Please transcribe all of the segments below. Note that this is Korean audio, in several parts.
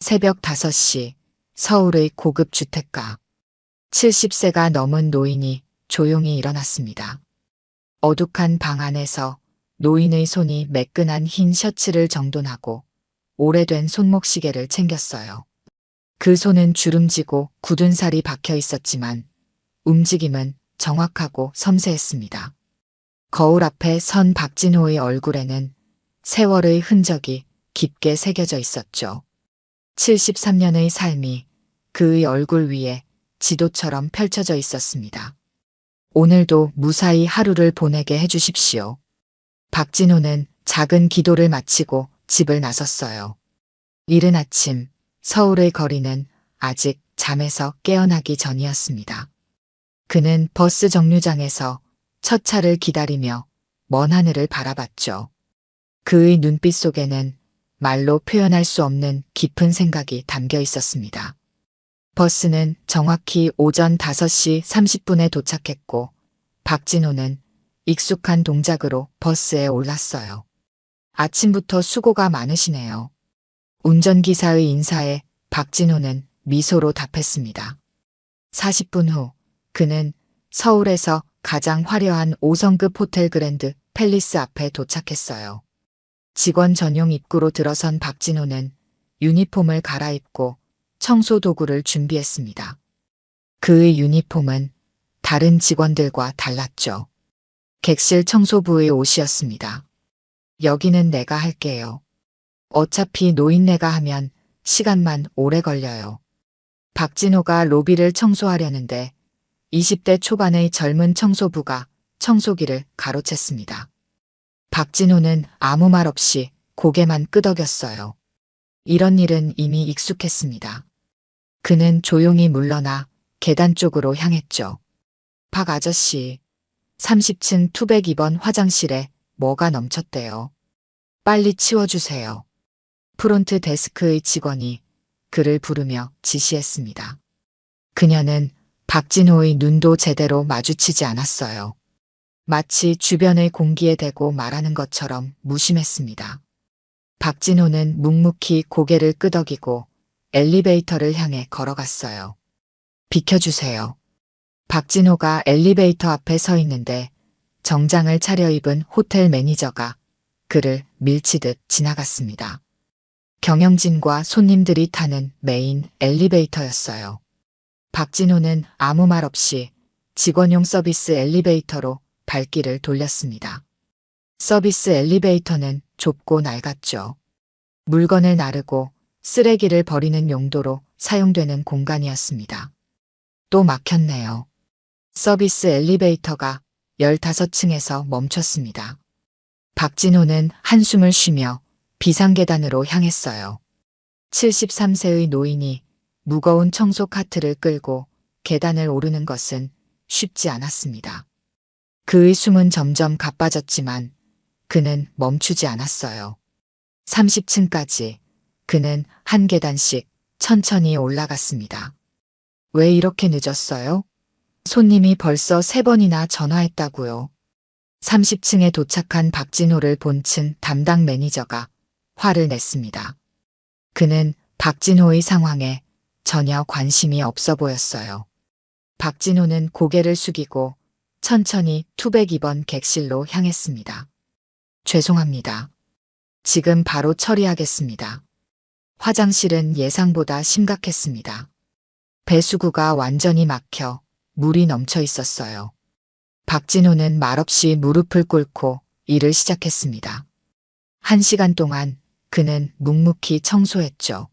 새벽 5시 서울의 고급 주택가. 70세가 넘은 노인이 조용히 일어났습니다. 어둑한 방 안에서 노인의 손이 매끈한 흰 셔츠를 정돈하고 오래된 손목시계를 챙겼어요. 그 손은 주름지고 굳은 살이 박혀 있었지만 움직임은 정확하고 섬세했습니다. 거울 앞에 선 박진호의 얼굴에는 세월의 흔적이 깊게 새겨져 있었죠. 73년의 삶이 그의 얼굴 위에 지도처럼 펼쳐져 있었습니다. 오늘도 무사히 하루를 보내게 해주십시오. 박진호는 작은 기도를 마치고 집을 나섰어요. 이른 아침 서울의 거리는 아직 잠에서 깨어나기 전이었습니다. 그는 버스 정류장에서 첫 차를 기다리며 먼 하늘을 바라봤죠. 그의 눈빛 속에는 말로 표현할 수 없는 깊은 생각이 담겨 있었습니다. 버스는 정확히 오전 5시 30분에 도착했고 박진호는 익숙한 동작으로 버스에 올랐어요. 아침부터 수고가 많으시네요. 운전기사의 인사에 박진호는 미소로 답했습니다. 40분 후 그는 서울에서 가장 화려한 5성급 호텔 그랜드 팰리스 앞에 도착했어요. 직원 전용 입구로 들어선 박진호는 유니폼을 갈아입고 청소 도구를 준비했습니다. 그의 유니폼은 다른 직원들과 달랐죠. 객실 청소부의 옷이었습니다. 여기는 내가 할게요. 어차피 노인네가 하면 시간만 오래 걸려요. 박진호가 로비를 청소하려는데 20대 초반의 젊은 청소부가 청소기를 가로챘습니다. 박진호는 아무 말 없이 고개만 끄덕였어요. 이런 일은 이미 익숙했습니다. 그는 조용히 물러나 계단 쪽으로 향했죠. 박 아저씨, 30층 202번 화장실에 뭐가 넘쳤대요. 빨리 치워주세요. 프론트 데스크의 직원이 그를 부르며 지시했습니다. 그녀는 박진호의 눈도 제대로 마주치지 않았어요. 마치 주변의 공기에 대고 말하는 것처럼 무심했습니다. 박진호는 묵묵히 고개를 끄덕이고 엘리베이터를 향해 걸어갔어요. 비켜주세요. 박진호가 엘리베이터 앞에 서 있는데 정장을 차려입은 호텔 매니저가 그를 밀치듯 지나갔습니다. 경영진과 손님들이 타는 메인 엘리베이터였어요. 박진호는 아무 말 없이 직원용 서비스 엘리베이터로 발길을 돌렸습니다. 서비스 엘리베이터는 좁고 낡았죠. 물건을 나르고 쓰레기를 버리는 용도로 사용되는 공간이었습니다. 또 막혔네요. 서비스 엘리베이터가 15층에서 멈췄습니다. 박진호는 한숨을 쉬며 비상계단으로 향했어요. 73세의 노인이 무거운 청소 카트를 끌고 계단을 오르는 것은 쉽지 않았습니다. 그의 숨은 점점 가빠졌지만 그는 멈추지 않았어요. 30층까지 그는 한 계단씩 천천히 올라갔습니다. 왜 이렇게 늦었어요? 손님이 벌써 3번이나 전화했다고요. 30층에 도착한 박진호를 본 층 담당 매니저가 화를 냈습니다. 그는 박진호의 상황에 전혀 관심이 없어 보였어요. 박진호는 고개를 숙이고 천천히 202번 객실로 향했습니다. 죄송합니다. 지금 바로 처리하겠습니다. 화장실은 예상보다 심각했습니다. 배수구가 완전히 막혀 물이 넘쳐 있었어요. 박진호는 말없이 무릎을 꿇고 일을 시작했습니다. 1시간 동안 그는 묵묵히 청소했죠.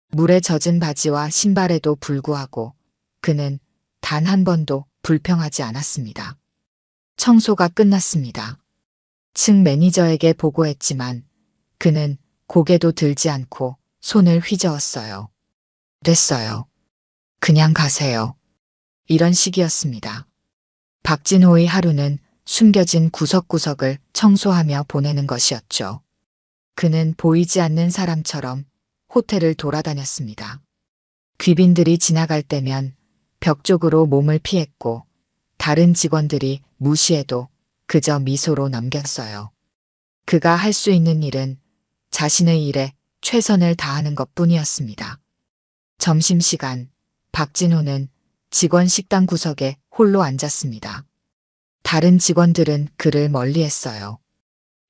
물에 젖은 바지와 신발에도 불구하고 그는 단 한 번도 불평하지 않았습니다. 청소가 끝났습니다. 층 매니저에게 보고했지만 그는 고개도 들지 않고 손을 휘저었어요. 됐어요. 그냥 가세요. 이런 식이었습니다. 박진호의 하루는 숨겨진 구석구석을 청소하며 보내는 것이었죠. 그는 보이지 않는 사람처럼 호텔을 돌아다녔습니다. 귀빈들이 지나갈 때면 벽 쪽으로 몸을 피했고 다른 직원들이 무시해도 그저 미소로 넘겼어요. 그가 할 수 있는 일은 자신의 일에 최선을 다하는 것뿐이었습니다. 점심시간, 박진호는 직원 식당 구석에 홀로 앉았습니다. 다른 직원들은 그를 멀리했어요.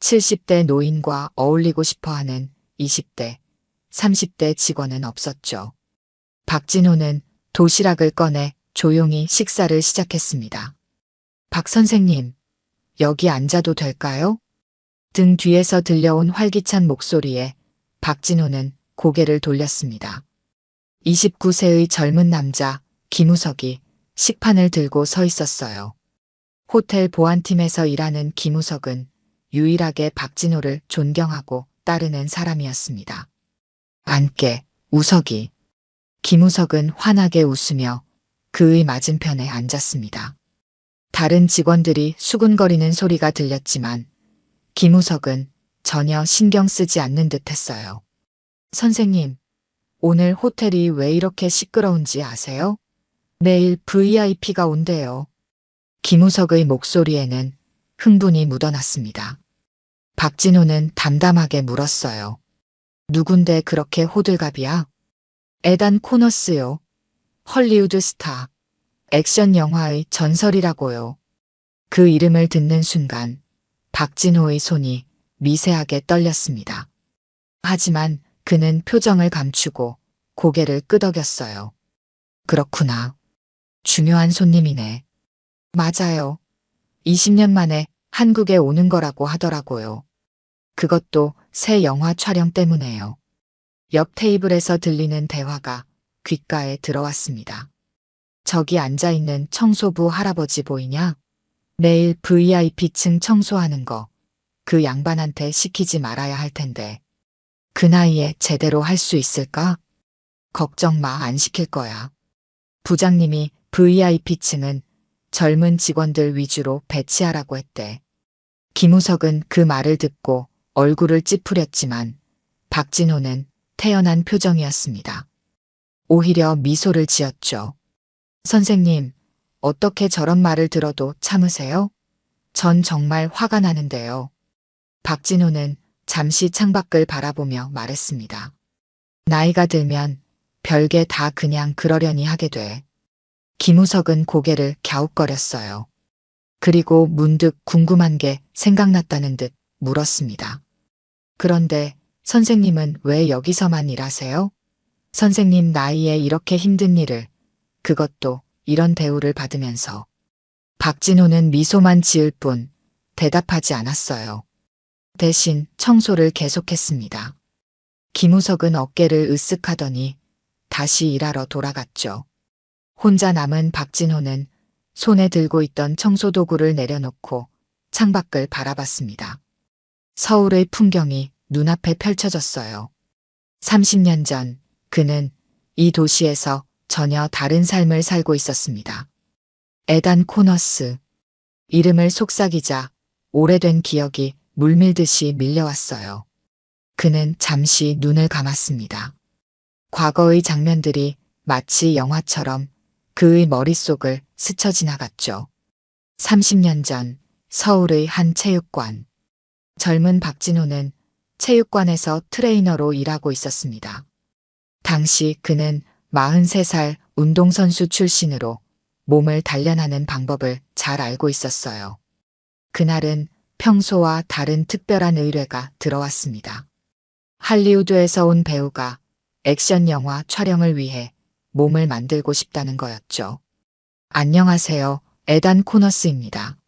70대 노인과 어울리고 싶어하는 20대, 30대 직원은 없었죠. 박진호는 도시락을 꺼내 조용히 식사를 시작했습니다. 박 선생님, 여기 앉아도 될까요? 등 뒤에서 들려온 활기찬 목소리에 박진호는 고개를 돌렸습니다. 29세의 젊은 남자 김우석이 식판을 들고 서 있었어요. 호텔 보안팀에서 일하는 김우석은 유일하게 박진호를 존경하고 따르는 사람이었습니다. 앉게, 우석이. 김우석은 환하게 웃으며 그의 맞은편에 앉았습니다. 다른 직원들이 수군거리는 소리가 들렸지만 김우석은 전혀 신경 쓰지 않는 듯 했어요. 선생님, 오늘 호텔이 왜 이렇게 시끄러운지 아세요? 내일 VIP가 온대요. 김우석의 목소리에는 흥분이 묻어났습니다. 박진호는 담담하게 물었어요. 누군데 그렇게 호들갑이야? 에단 코너스요. 헐리우드 스타. 액션 영화의 전설이라고요. 그 이름을 듣는 순간 박진호의 손이 미세하게 떨렸습니다. 하지만 그는 표정을 감추고 고개를 끄덕였어요. 그렇구나. 중요한 손님이네. 맞아요. 20년 만에 한국에 오는 거라고 하더라고요. 그것도 새 영화 촬영 때문에요. 옆 테이블에서 들리는 대화가 귓가에 들어왔습니다. 저기 앉아있는 청소부 할아버지 보이냐? 내일 VIP층 청소하는 거 그 양반한테 시키지 말아야 할 텐데. 그 나이에 제대로 할 수 있을까? 걱정 마, 안 시킬 거야. 부장님이 VIP층은 젊은 직원들 위주로 배치하라고 했대. 김우석은 그 말을 듣고 얼굴을 찌푸렸지만 박진호는 태연한 표정이었습니다. 오히려 미소를 지었죠. 선생님, 어떻게 저런 말을 들어도 참으세요? 전 정말 화가 나는데요. 박진호는 잠시 창밖을 바라보며 말했습니다. 나이가 들면 별게 다 그냥 그러려니 하게 돼. 김우석은 고개를 갸웃거렸어요. 그리고 문득 궁금한 게 생각났다는 듯 물었습니다. 그런데 선생님은 왜 여기서만 일하세요? 선생님 나이에 이렇게 힘든 일을, 그것도 이런 대우를 받으면서. 박진호는 미소만 지을 뿐 대답하지 않았어요. 대신 청소를 계속했습니다. 김우석은 어깨를 으쓱하더니 다시 일하러 돌아갔죠. 혼자 남은 박진호는 손에 들고 있던 청소도구를 내려놓고 창밖을 바라봤습니다. 서울의 풍경이 눈앞에 펼쳐졌어요. 30년 전 그는 이 도시에서 전혀 다른 삶을 살고 있었습니다. 에단 코너스. 이름을 속삭이자 오래된 기억이 물밀듯이 밀려왔어요. 그는 잠시 눈을 감았습니다. 과거의 장면들이 마치 영화처럼 그의 머릿속을 스쳐 지나갔죠. 30년 전 서울의 한 체육관. 젊은 박진호는 체육관에서 트레이너로 일하고 있었습니다. 당시 그는 43살 운동선수 출신으로 몸을 단련하는 방법을 잘 알고 있었어요. 그날은 평소와 다른 특별한 의뢰가 들어왔습니다. 할리우드에서 온 배우가 액션 영화 촬영을 위해 몸을 만들고 싶다는 거였죠. 안녕하세요. 에단 코너스입니다.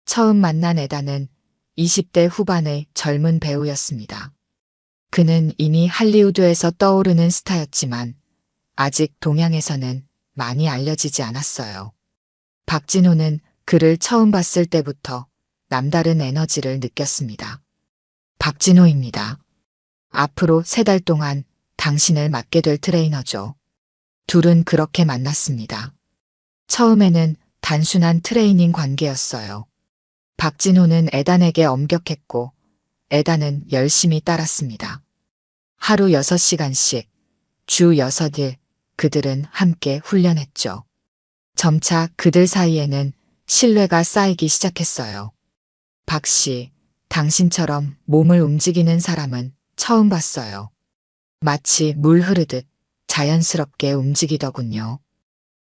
처음 만난 에단은 20대 후반의 젊은 배우였습니다. 그는 이미 할리우드에서 떠오르는 스타였지만 아직 동양에서는 많이 알려지지 않았어요. 박진호는 그를 처음 봤을 때부터 남다른 에너지를 느꼈습니다. 박진호입니다. 앞으로 3달 동안 당신을 맡게 될 트레이너죠. 둘은 그렇게 만났습니다. 처음에는 단순한 트레이닝 관계였어요. 박진호는 에단에게 엄격했고 에단은 열심히 따랐습니다. 하루 6시간씩, 주 6일 그들은 함께 훈련했죠. 점차 그들 사이에는 신뢰가 쌓이기 시작했어요. 박 씨, 당신처럼 몸을 움직이는 사람은 처음 봤어요. 마치 물 흐르듯 자연스럽게 움직이더군요.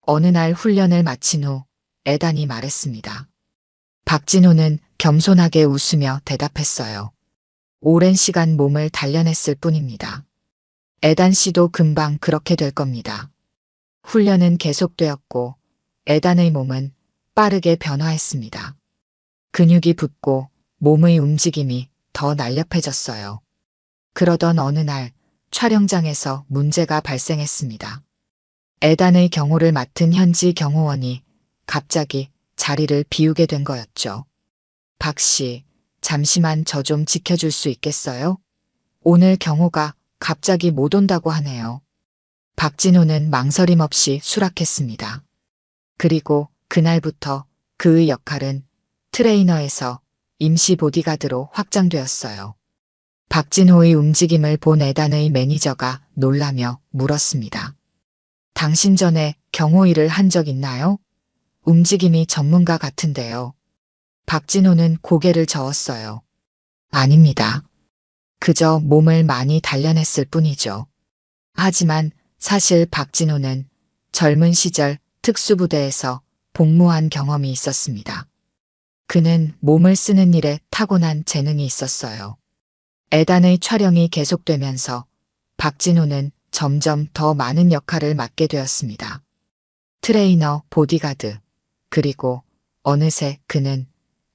어느 날 훈련을 마친 후 에단이 말했습니다. 박진호는 겸손하게 웃으며 대답했어요. 오랜 시간 몸을 단련했을 뿐입니다. 에단 씨도 금방 그렇게 될 겁니다. 훈련은 계속되었고 에단의 몸은 빠르게 변화했습니다. 근육이 붙고 몸의 움직임이 더 날렵해졌어요. 그러던 어느 날 촬영장에서 문제가 발생했습니다. 에단의 경호를 맡은 현지 경호원이 갑자기 자리를 비우게 된 거였죠. 박 씨, 잠시만 저 좀 지켜줄 수 있겠어요? 오늘 경호가 갑자기 못 온다고 하네요. 박진호는 망설임 없이 수락했습니다. 그리고 그날부터 그의 역할은 트레이너에서 임시 보디가드로 확장되었어요. 박진호의 움직임을 본 에단의 매니저가 놀라며 물었습니다. 당신 전에 경호 일을 한 적 있나요? 움직임이 전문가 같은데요. 박진호는 고개를 저었어요. 아닙니다. 그저 몸을 많이 단련했을 뿐이죠. 하지만 사실 박진호는 젊은 시절 특수부대에서 복무한 경험이 있었습니다. 그는 몸을 쓰는 일에 타고난 재능이 있었어요. 에단의 촬영이 계속되면서 박진호는 점점 더 많은 역할을 맡게 되었습니다. 트레이너, 보디가드, 그리고 어느새 그는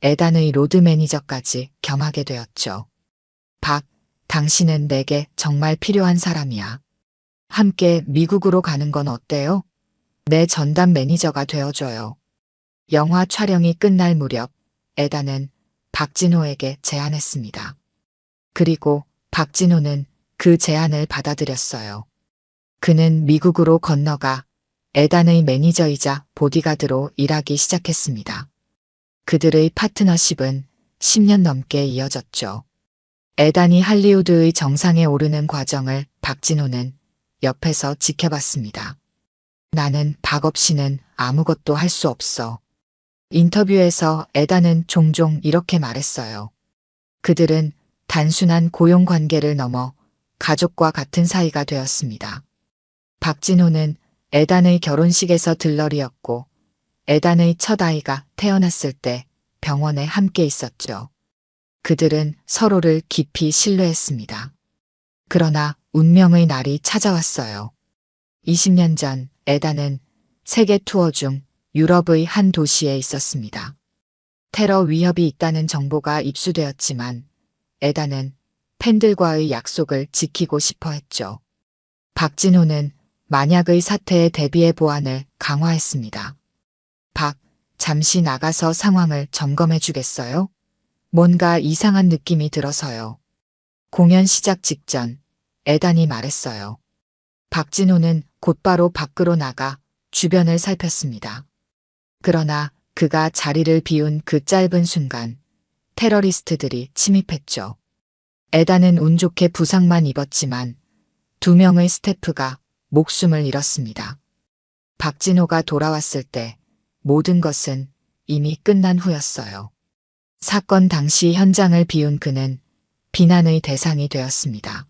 에단의 로드 매니저까지 겸하게 되었죠. 박, 당신은 내게 정말 필요한 사람이야. 함께 미국으로 가는 건 어때요? 내 전담 매니저가 되어줘요. 영화 촬영이 끝날 무렵 에단은 박진호에게 제안했습니다. 그리고 박진호는 그 제안을 받아들였어요. 그는 미국으로 건너가 에단의 매니저이자 보디가드로 일하기 시작했습니다. 그들의 파트너십은 10년 넘게 이어졌죠. 에단이 할리우드의 정상에 오르는 과정을 박진호는 옆에서 지켜봤습니다. 나는 박 없이는 아무것도 할 수 없어. 인터뷰에서 에단은 종종 이렇게 말했어요. 그들은 단순한 고용 관계를 넘어 가족과 같은 사이가 되었습니다. 박진호는 에단의 결혼식에서 들러리였고 에단의 첫 아이가 태어났을 때 병원에 함께 있었죠. 그들은 서로를 깊이 신뢰했습니다. 그러나 운명의 날이 찾아왔어요. 20년 전 에단은 세계 투어 중 유럽의 한 도시에 있었습니다. 테러 위협이 있다는 정보가 입수되었지만 에단은 팬들과의 약속을 지키고 싶어 했죠. 박진호는 만약의 사태에 대비해 보안을 강화했습니다. 박, 잠시 나가서 상황을 점검해 주겠어요? 뭔가 이상한 느낌이 들어서요. 공연 시작 직전 에단이 말했어요. 박진호는 곧바로 밖으로 나가 주변을 살폈습니다. 그러나 그가 자리를 비운 그 짧은 순간 테러리스트들이 침입했죠. 에단은 운 좋게 부상만 입었지만 2명의 스태프가 목숨을 잃었습니다. 박진호가 돌아왔을 때 모든 것은 이미 끝난 후였어요. 사건 당시 현장을 비운 그는 비난의 대상이 되었습니다.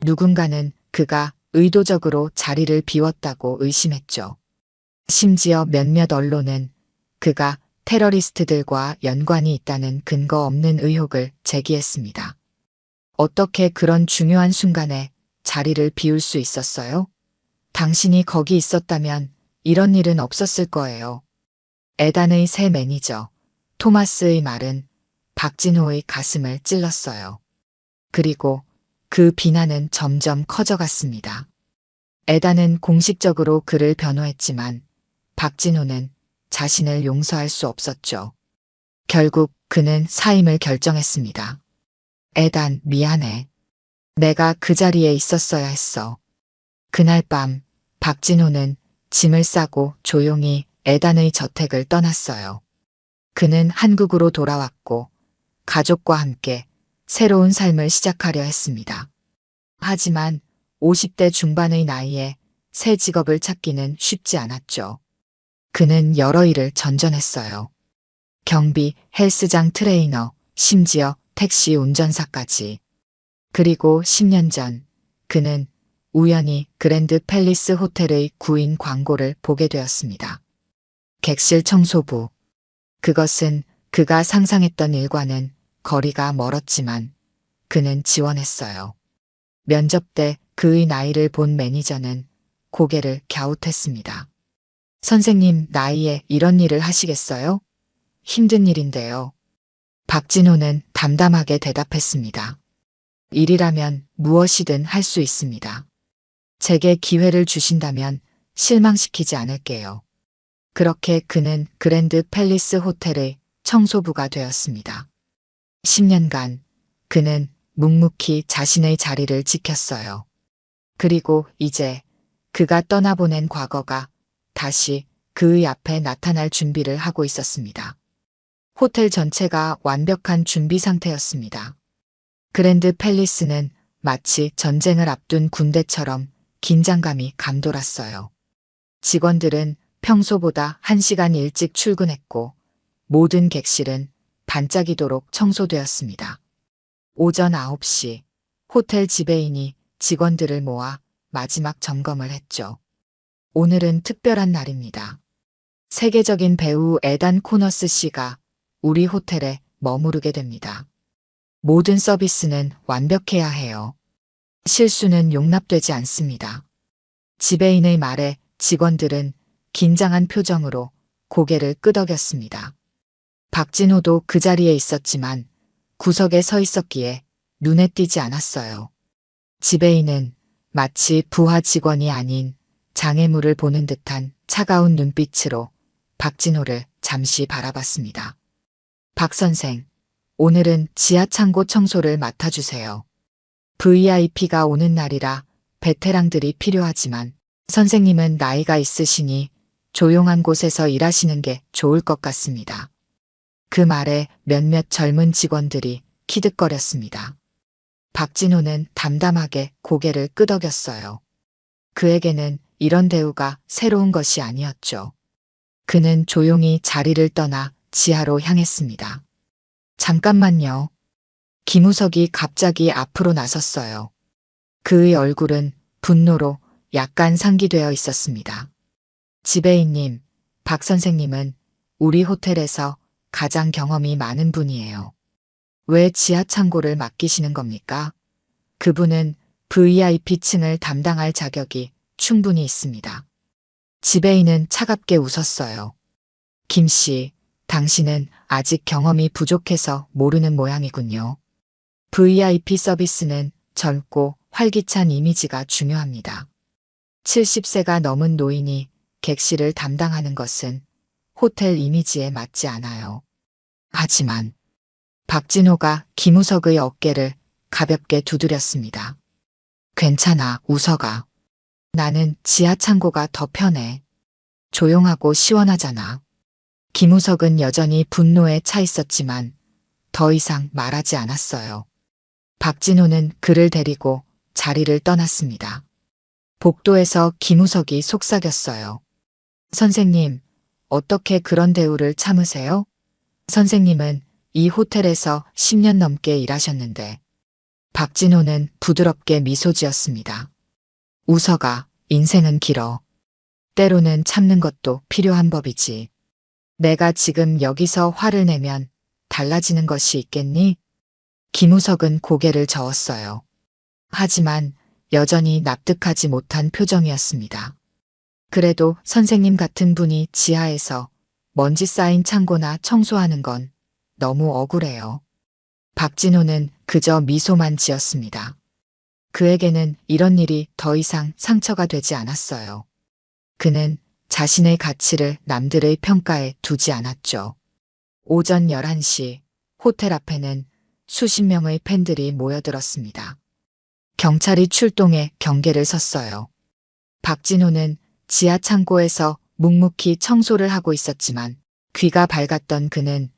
누군가는 그가 의도적으로 자리를 비웠다고 의심했죠. 심지어 몇몇 언론은 그가 테러리스트들과 연관이 있다는 근거 없는 의혹을 제기했습니다. 어떻게 그런 중요한 순간에 자리를 비울 수 있었어요? 당신이 거기 있었다면 이런 일은 없었을 거예요. 에단의 새 매니저 토마스의 말은 박진호의 가슴을 찔렀어요. 그리고 그 비난은 점점 커져갔습니다. 에단은 공식적으로 그를 변호했지만 박진호는 자신을 용서할 수 없었죠. 결국 그는 사임을 결정했습니다. 에단, 미안해. 내가 그 자리에 있었어야 했어. 그날 밤 박진호는 짐을 싸고 조용히 에단의 저택을 떠났어요. 그는 한국으로 돌아왔고 가족과 함께 새로운 삶을 시작하려 했습니다. 하지만 50대 중반의 나이에 새 직업을 찾기는 쉽지 않았죠. 그는 여러 일을 전전했어요. 경비, 헬스장 트레이너, 심지어 택시 운전사까지. 그리고 10년 전 그는 우연히 그랜드 팰리스 호텔의 구인 광고를 보게 되었습니다. 객실 청소부. 그것은 그가 상상했던 일과는 거리가 멀었지만 그는 지원했어요. 면접 때 그의 나이를 본 매니저는 고개를 갸웃했습니다. 선생님 나이에 이런 일을 하시겠어요? 힘든 일인데요. 박진호는 담담하게 대답했습니다. 일이라면 무엇이든 할 수 있습니다. 제게 기회를 주신다면 실망시키지 않을게요. 그렇게 그는 그랜드 팰리스 호텔의 청소부가 되었습니다. 10년간 그는 묵묵히 자신의 자리를 지켰어요. 그리고 이제 그가 떠나보낸 과거가 다시 그의 앞에 나타날 준비를 하고 있었습니다. 호텔 전체가 완벽한 준비 상태였습니다. 그랜드 팰리스는 마치 전쟁을 앞둔 군대처럼 긴장감이 감돌았어요. 직원들은 평소보다 1시간 일찍 출근했고 모든 객실은 반짝이도록 청소되었습니다. 오전 9시 호텔 지배인이 직원들을 모아 마지막 점검을 했죠. 오늘은 특별한 날입니다. 세계적인 배우 에단 코너스 씨가 우리 호텔에 머무르게 됩니다. 모든 서비스는 완벽해야 해요. 실수는 용납되지 않습니다. 지배인의 말에 직원들은 긴장한 표정으로 고개를 끄덕였습니다. 박진호도 그 자리에 있었지만 구석에 서 있었기에 눈에 띄지 않았어요. 지배인은 마치 부하 직원이 아닌 장애물을 보는 듯한 차가운 눈빛으로 박진호를 잠시 바라봤습니다. 박 선생, 오늘은 지하 창고 청소를 맡아주세요. VIP가 오는 날이라 베테랑들이 필요하지만 선생님은 나이가 있으시니 조용한 곳에서 일하시는 게 좋을 것 같습니다. 그 말에 몇몇 젊은 직원들이 키득거렸습니다. 박진호는 담담하게 고개를 끄덕였어요. 그에게는 이런 대우가 새로운 것이 아니었죠. 그는 조용히 자리를 떠나 지하로 향했습니다. 잠깐만요. 김우석이 갑자기 앞으로 나섰어요. 그의 얼굴은 분노로 약간 상기되어 있었습니다. 지배인님, 박 선생님은 우리 호텔에서 가장 경험이 많은 분이에요. 왜 지하 창고를 맡기시는 겁니까? 그분은 VIP층을 담당할 자격이 충분히 있습니다. 지배인은 차갑게 웃었어요. 김 씨, 당신은 아직 경험이 부족해서 모르는 모양이군요. VIP 서비스는 젊고 활기찬 이미지가 중요합니다. 70세가 넘은 노인이 객실을 담당하는 것은 호텔 이미지에 맞지 않아요. 하지만 박진호가 김우석의 어깨를 가볍게 두드렸습니다. 괜찮아, 우석아. 나는 지하 창고가 더 편해. 조용하고 시원하잖아. 김우석은 여전히 분노에 차 있었지만 더 이상 말하지 않았어요. 박진호는 그를 데리고 자리를 떠났습니다. 복도에서 김우석이 속삭였어요. 선생님, 어떻게 그런 대우를 참으세요? 선생님은 이 호텔에서 10년 넘게 일하셨는데. 박진호는 부드럽게 미소 지었습니다. 우석아, 인생은 길어. 때로는 참는 것도 필요한 법이지. 내가 지금 여기서 화를 내면 달라지는 것이 있겠니? 김우석은 고개를 저었어요. 하지만 여전히 납득하지 못한 표정이었습니다. 그래도 선생님 같은 분이 지하에서 먼지 쌓인 창고나 청소하는 건 너무 억울해요. 박진호는 그저 미소만 지었습니다. 그에게는 이런 일이 더 이상 상처가 되지 않았어요. 그는 자신의 가치를 남들의 평가에 두지 않았죠. 오전 11시 호텔 앞에는 수십 명의 팬들이 모여들었습니다. 경찰이 출동해 경계를 섰어요. 박진호는 지하 창고에서 묵묵히 청소를 하고 있었지만 귀가 밝았던 그는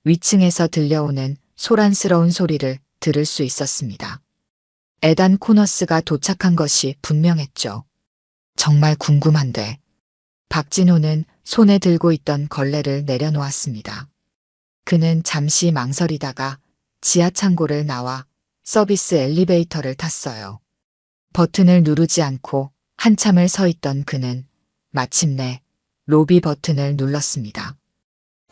위층에서 들려오는 소란스러운 소리를 들을 수 있었습니다. 에단 코너스가 도착한 것이 분명했죠. 정말 궁금한데. 박진호는 손에 들고 있던 걸레를 내려놓았습니다. 그는 잠시 망설이다가 지하 창고를 나와 서비스 엘리베이터를 탔어요. 버튼을 누르지 않고 한참을 서 있던 그는 마침내 로비 버튼을 눌렀습니다.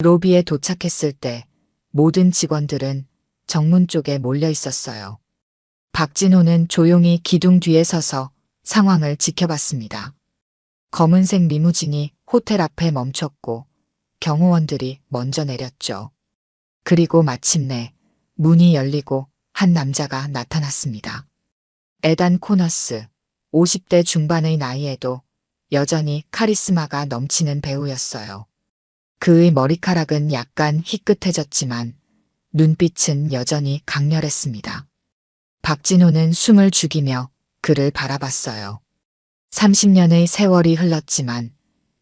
로비에 도착했을 때 모든 직원들은 정문 쪽에 몰려 있었어요. 박진호는 조용히 기둥 뒤에 서서 상황을 지켜봤습니다. 검은색 리무진이 호텔 앞에 멈췄고 경호원들이 먼저 내렸죠. 그리고 마침내 문이 열리고 한 남자가 나타났습니다. 에단 코너스, 50대 중반의 나이에도 여전히 카리스마가 넘치는 배우였어요. 그의 머리카락은 약간 희끗해졌지만 눈빛은 여전히 강렬했습니다. 박진호는 숨을 죽이며 그를 바라봤어요. 30년의 세월이 흘렀지만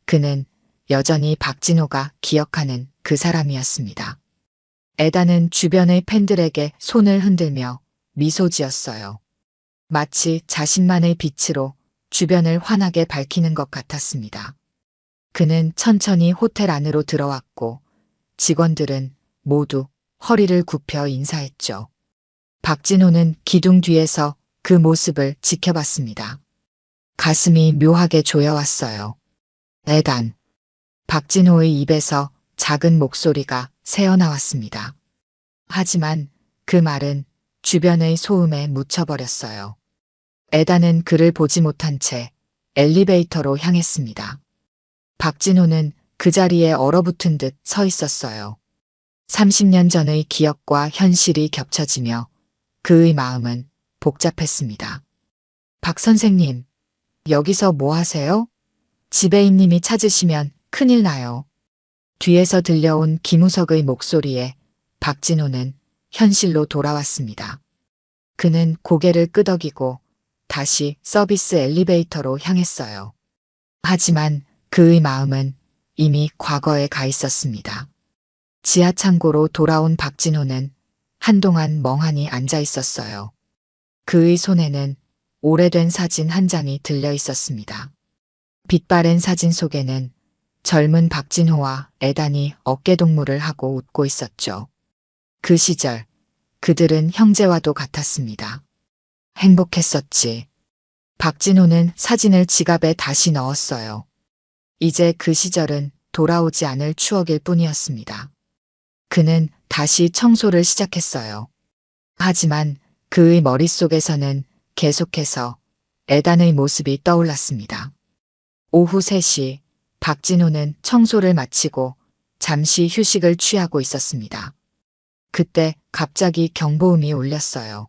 그는 여전히 박진호가 기억하는 그 사람이었습니다. 에단은 주변의 팬들에게 손을 흔들며 미소 지었어요. 마치 자신만의 빛으로 주변을 환하게 밝히는 것 같았습니다. 그는 천천히 호텔 안으로 들어왔고 직원들은 모두 허리를 굽혀 인사했죠. 박진호는 기둥 뒤에서 그 모습을 지켜봤습니다. 가슴이 묘하게 조여왔어요. 에단. 박진호의 입에서 작은 목소리가 새어나왔습니다. 하지만 그 말은 주변의 소음에 묻혀버렸어요. 에단은 그를 보지 못한 채 엘리베이터로 향했습니다. 박진호는 그 자리에 얼어붙은 듯 서 있었어요. 30년 전의 기억과 현실이 겹쳐지며 그의 마음은 복잡했습니다. 박 선생님, 여기서 뭐 하세요? 지배인님이 찾으시면 큰일 나요. 뒤에서 들려온 김우석의 목소리에 박진호는 현실로 돌아왔습니다. 그는 고개를 끄덕이고 다시 서비스 엘리베이터로 향했어요. 하지만 그의 마음은 이미 과거에 가 있었습니다. 지하 창고로 돌아온 박진호는 한동안 멍하니 앉아 있었어요. 그의 손에는 오래된 사진 한 장이 들려 있었습니다. 빛바랜 사진 속에는 젊은 박진호와 에단이 어깨동무를 하고 웃고 있었죠. 그 시절 그들은 형제와도 같았습니다. 행복했었지. 박진호는 사진을 지갑에 다시 넣었어요. 이제 그 시절은 돌아오지 않을 추억일 뿐이었습니다. 그는 다시 청소를 시작했어요. 하지만 그의 머릿속에서는 계속해서 에단의 모습이 떠올랐습니다. 오후 3시 박진호는 청소를 마치고 잠시 휴식을 취하고 있었습니다. 그때 갑자기 경보음이 울렸어요.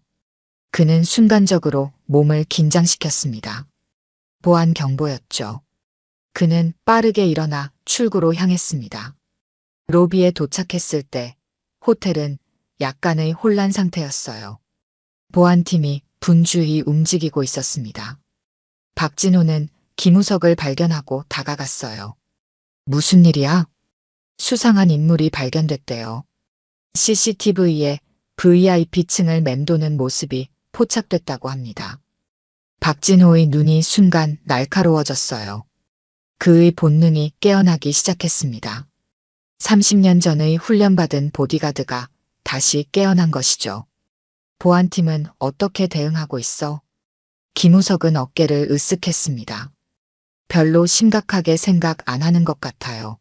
그는 순간적으로 몸을 긴장시켰습니다. 보안 경보였죠. 그는 빠르게 일어나 출구로 향했습니다. 로비에 도착했을 때 호텔은 약간의 혼란 상태였어요. 보안팀이 분주히 움직이고 있었습니다. 박진호는 김우석을 발견하고 다가갔어요. 무슨 일이야? 수상한 인물이 발견됐대요. CCTV에 VIP층을 맴도는 모습이 포착됐다고 합니다. 박진호의 눈이 순간 날카로워졌어요. 그의 본능이 깨어나기 시작했습니다. 30년 전의 훈련받은 보디가드가 다시 깨어난 것이죠. 보안팀은 어떻게 대응하고 있어? 김우석은 어깨를 으쓱했습니다. 별로 심각하게 생각 안 하는 것 같아요.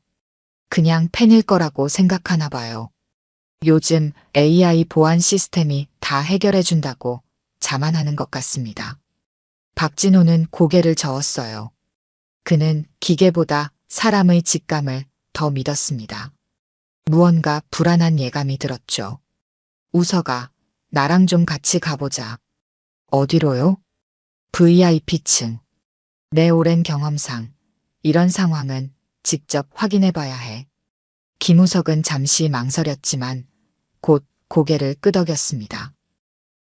그냥 팬일 거라고 생각하나 봐요. 요즘 AI 보안 시스템이 다 해결해 준다고 자만하는 것 같습니다. 박진호는 고개를 저었어요. 그는 기계보다 사람의 직감을 더 믿었습니다. 무언가 불안한 예감이 들었죠. 우석아, 나랑 좀 같이 가보자. 어디로요? VIP층. 내 오랜 경험상 이런 상황은 직접 확인해 봐야 해. 김우석은 잠시 망설였지만 곧 고개를 끄덕였습니다.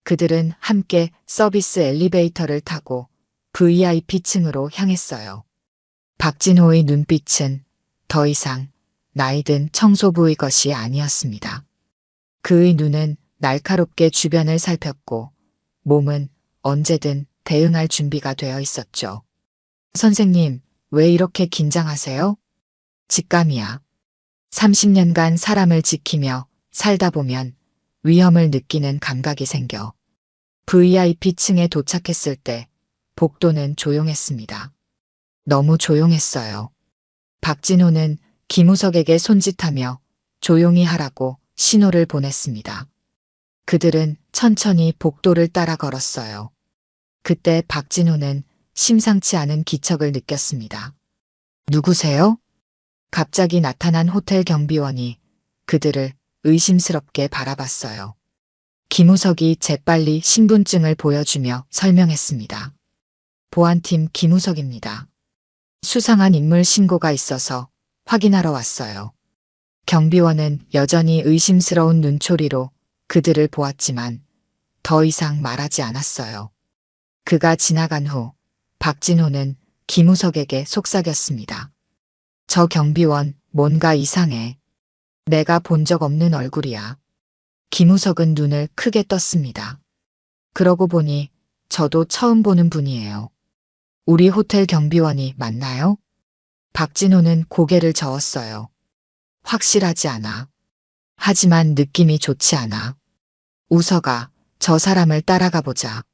그들은 함께 서비스 엘리베이터를 타고 VIP층으로 향했어요. 박진호의 눈빛은 더 이상 나이든 청소부의 것이 아니었습니다. 그의 눈은 날카롭게 주변을 살폈고 몸은 언제든 대응할 준비가 되어 있었죠. 선생님, 왜 이렇게 긴장하세요? 직감이야. 30년간 사람을 지키며 살다 보면 위험을 느끼는 감각이 생겨. VIP층에 도착했을 때 복도는 조용했습니다. 너무 조용했어요. 박진호는 김우석에게 손짓하며 조용히 하라고 신호를 보냈습니다. 그들은 천천히 복도를 따라 걸었어요. 그때 박진호는 심상치 않은 기척을 느꼈습니다. 누구세요? 갑자기 나타난 호텔 경비원이 그들을 의심스럽게 바라봤어요. 김우석이 재빨리 신분증을 보여주며 설명했습니다. 보안팀 김우석입니다. 수상한 인물 신고가 있어서 확인하러 왔어요. 경비원은 여전히 의심스러운 눈초리로 그들을 보았지만 더 이상 말하지 않았어요. 그가 지나간 후 박진호는 김우석에게 속삭였습니다. 저 경비원 뭔가 이상해. 내가 본 적 없는 얼굴이야. 김우석은 눈을 크게 떴습니다. 그러고 보니 저도 처음 보는 분이에요. 우리 호텔 경비원이 맞나요? 박진호는 고개를 저었어요. 확실하지 않아. 하지만 느낌이 좋지 않아. 우석아, 저 사람을 따라가 보자.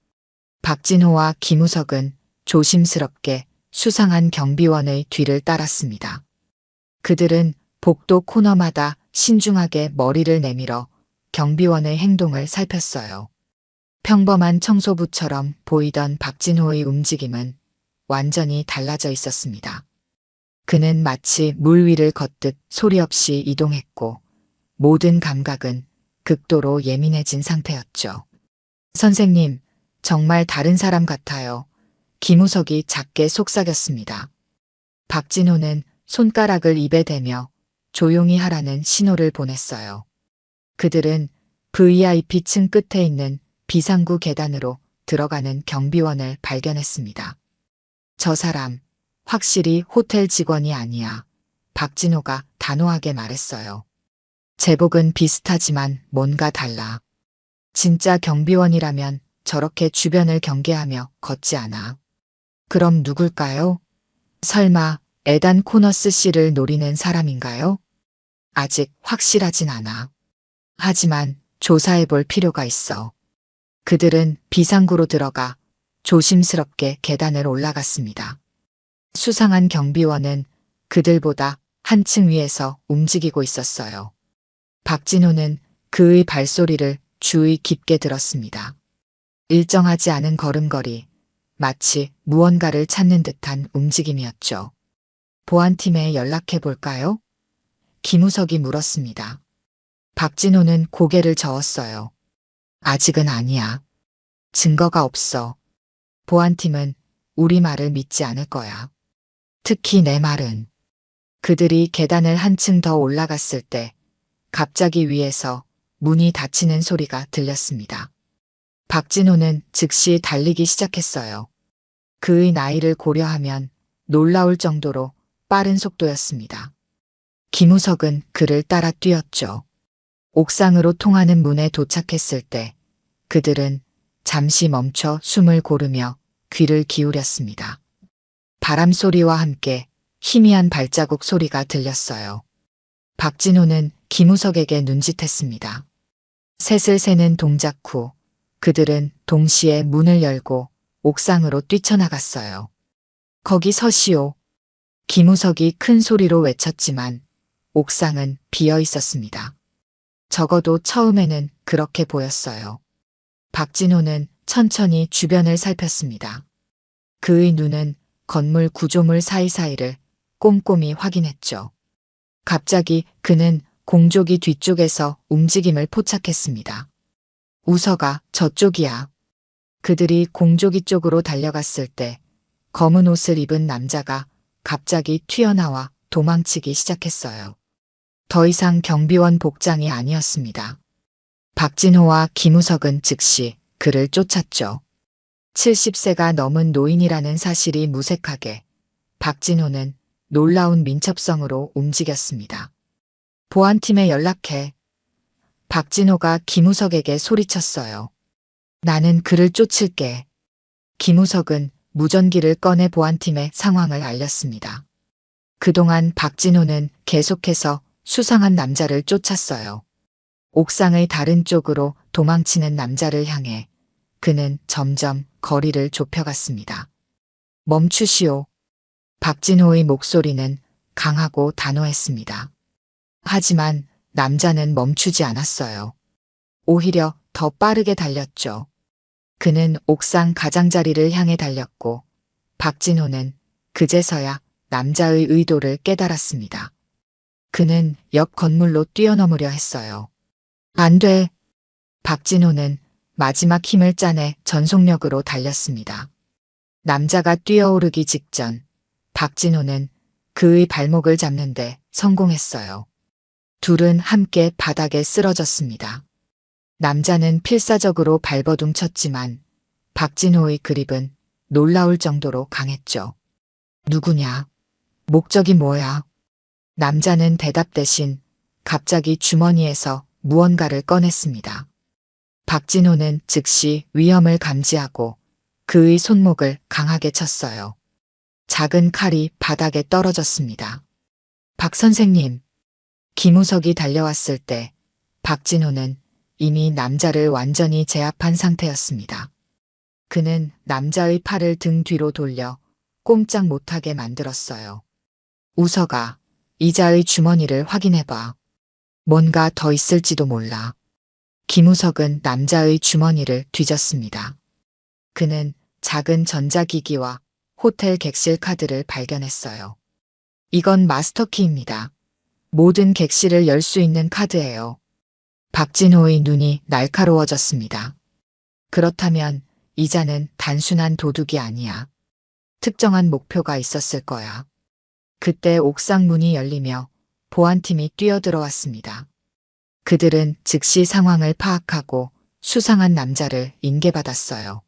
박진호와 김우석은 조심스럽게 수상한 경비원의 뒤를 따랐습니다. 그들은 복도 코너마다 신중하게 머리를 내밀어 경비원의 행동을 살폈어요. 평범한 청소부처럼 보이던 박진호의 움직임은 완전히 달라져 있었습니다. 그는 마치 물 위를 걷듯 소리 없이 이동했고 모든 감각은 극도로 예민해진 상태였죠. 선생님, 정말 다른 사람 같아요. 김우석이 작게 속삭였습니다. 박진호는 손가락을 입에 대며 조용히 하라는 신호를 보냈어요. 그들은 VIP층 끝에 있는 비상구 계단으로 들어가는 경비원을 발견했습니다. 저 사람, 확실히 호텔 직원이 아니야. 박진호가 단호하게 말했어요. 제복은 비슷하지만 뭔가 달라. 진짜 경비원이라면 저렇게 주변을 경계하며 걷지 않아. 그럼 누굴까요? 설마 에단 코너스 씨를 노리는 사람인가요? 아직 확실하진 않아. 하지만 조사해 볼 필요가 있어. 그들은 비상구로 들어가 조심스럽게 계단을 올라갔습니다. 수상한 경비원은 그들보다 한층 위에서 움직이고 있었어요. 박진호는 그의 발소리를 주의 깊게 들었습니다. 일정하지 않은 걸음걸이, 마치 무언가를 찾는 듯한 움직임이었죠. 보안팀에 연락해 볼까요? 김우석이 물었습니다. 박진호는 고개를 저었어요. 아직은 아니야. 증거가 없어. 보안팀은 우리 말을 믿지 않을 거야. 특히 내 말은. 그들이 계단을 한층 더 올라갔을 때 갑자기 위에서 문이 닫히는 소리가 들렸습니다. 박진호는 즉시 달리기 시작했어요. 그의 나이를 고려하면 놀라울 정도로 빠른 속도였습니다. 김우석은 그를 따라 뛰었죠. 옥상으로 통하는 문에 도착했을 때 그들은 잠시 멈춰 숨을 고르며 귀를 기울였습니다. 바람 소리와 함께 희미한 발자국 소리가 들렸어요. 박진호는 김우석에게 눈짓했습니다. 셋을 세는 동작 후 그들은 동시에 문을 열고 옥상으로 뛰쳐나갔어요. 거기 서시오. 김우석이 큰 소리로 외쳤지만 옥상은 비어 있었습니다. 적어도 처음에는 그렇게 보였어요. 박진호는 천천히 주변을 살폈습니다. 그의 눈은 건물 구조물 사이사이를 꼼꼼히 확인했죠. 갑자기 그는 공조기 뒤쪽에서 움직임을 포착했습니다. 우석아, 저쪽이야. 그들이 공조기 쪽으로 달려갔을 때 검은 옷을 입은 남자가 갑자기 튀어나와 도망치기 시작했어요. 더 이상 경비원 복장이 아니었습니다. 박진호와 김우석은 즉시 그를 쫓았죠. 70세가 넘은 노인이라는 사실이 무색하게 박진호는 놀라운 민첩성으로 움직였습니다. 보안팀에 연락해. 박진호가 김우석에게 소리쳤어요. 나는 그를 쫓을게. 김우석은 무전기를 꺼내 보안팀에 상황을 알렸습니다. 그동안 박진호는 계속해서 수상한 남자를 쫓았어요. 옥상의 다른 쪽으로 도망치는 남자를 향해 그는 점점 거리를 좁혀갔습니다. 멈추시오. 박진호의 목소리는 강하고 단호했습니다. 하지만 남자는 멈추지 않았어요. 오히려 더 빠르게 달렸죠. 그는 옥상 가장자리를 향해 달렸고 박진호는 그제서야 남자의 의도를 깨달았습니다. 그는 옆 건물로 뛰어넘으려 했어요. 안 돼. 박진호는 마지막 힘을 짜내 전속력으로 달렸습니다. 남자가 뛰어오르기 직전 박진호는 그의 발목을 잡는데 성공했어요. 둘은 함께 바닥에 쓰러졌습니다. 남자는 필사적으로 발버둥 쳤지만 박진호의 그립은 놀라울 정도로 강했죠. 누구냐? 목적이 뭐야? 남자는 대답 대신 갑자기 주머니에서 무언가를 꺼냈습니다. 박진호는 즉시 위험을 감지하고 그의 손목을 강하게 쳤어요. 작은 칼이 바닥에 떨어졌습니다. 박 선생님. 김우석이 달려왔을 때 박진호는 이미 남자를 완전히 제압한 상태였습니다. 그는 남자의 팔을 등 뒤로 돌려 꼼짝 못하게 만들었어요. 우석아, 이자의 주머니를 확인해봐. 뭔가 더 있을지도 몰라. 김우석은 남자의 주머니를 뒤졌습니다. 그는 작은 전자기기와 호텔 객실 카드를 발견했어요. 이건 마스터키입니다. 모든 객실을 열 수 있는 카드예요. 박진호의 눈이 날카로워졌습니다. 그렇다면 이자는 단순한 도둑이 아니야. 특정한 목표가 있었을 거야. 그때 옥상 문이 열리며 보안팀이 뛰어들어왔습니다. 그들은 즉시 상황을 파악하고 수상한 남자를 인계받았어요.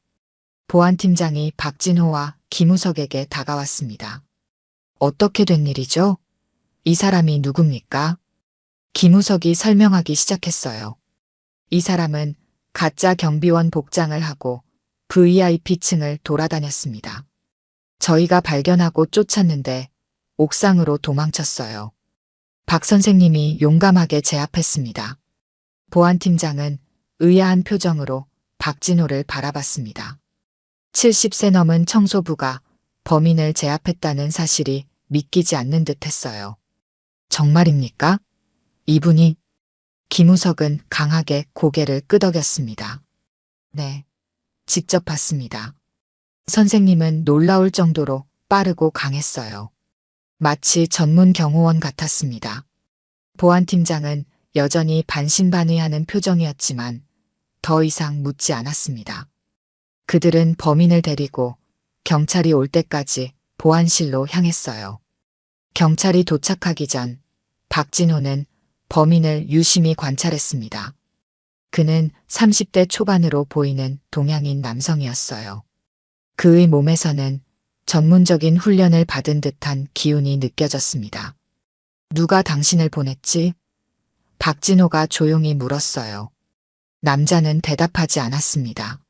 보안팀장이 박진호와 김우석에게 다가왔습니다. 어떻게 된 일이죠? 이 사람이 누굽니까? 김우석이 설명하기 시작했어요. 이 사람은 가짜 경비원 복장을 하고 VIP층을 돌아다녔습니다. 저희가 발견하고 쫓았는데 옥상으로 도망쳤어요. 박 선생님이 용감하게 제압했습니다. 보안팀장은 의아한 표정으로 박진호를 바라봤습니다. 70세 넘은 청소부가 범인을 제압했다는 사실이 믿기지 않는 듯 했어요. 정말입니까? 이분이? 김우석은 강하게 고개를 끄덕였습니다. 네, 직접 봤습니다. 선생님은 놀라울 정도로 빠르고 강했어요. 마치 전문 경호원 같았습니다. 보안팀장은 여전히 반신반의하는 표정이었지만 더 이상 묻지 않았습니다. 그들은 범인을 데리고 경찰이 올 때까지 보안실로 향했어요. 경찰이 도착하기 전 박진호는 범인을 유심히 관찰했습니다. 그는 30대 초반으로 보이는 동양인 남성이었어요. 그의 몸에서는 전문적인 훈련을 받은 듯한 기운이 느껴졌습니다. 누가 당신을 보냈지? 박진호가 조용히 물었어요. 남자는 대답하지 않았습니다.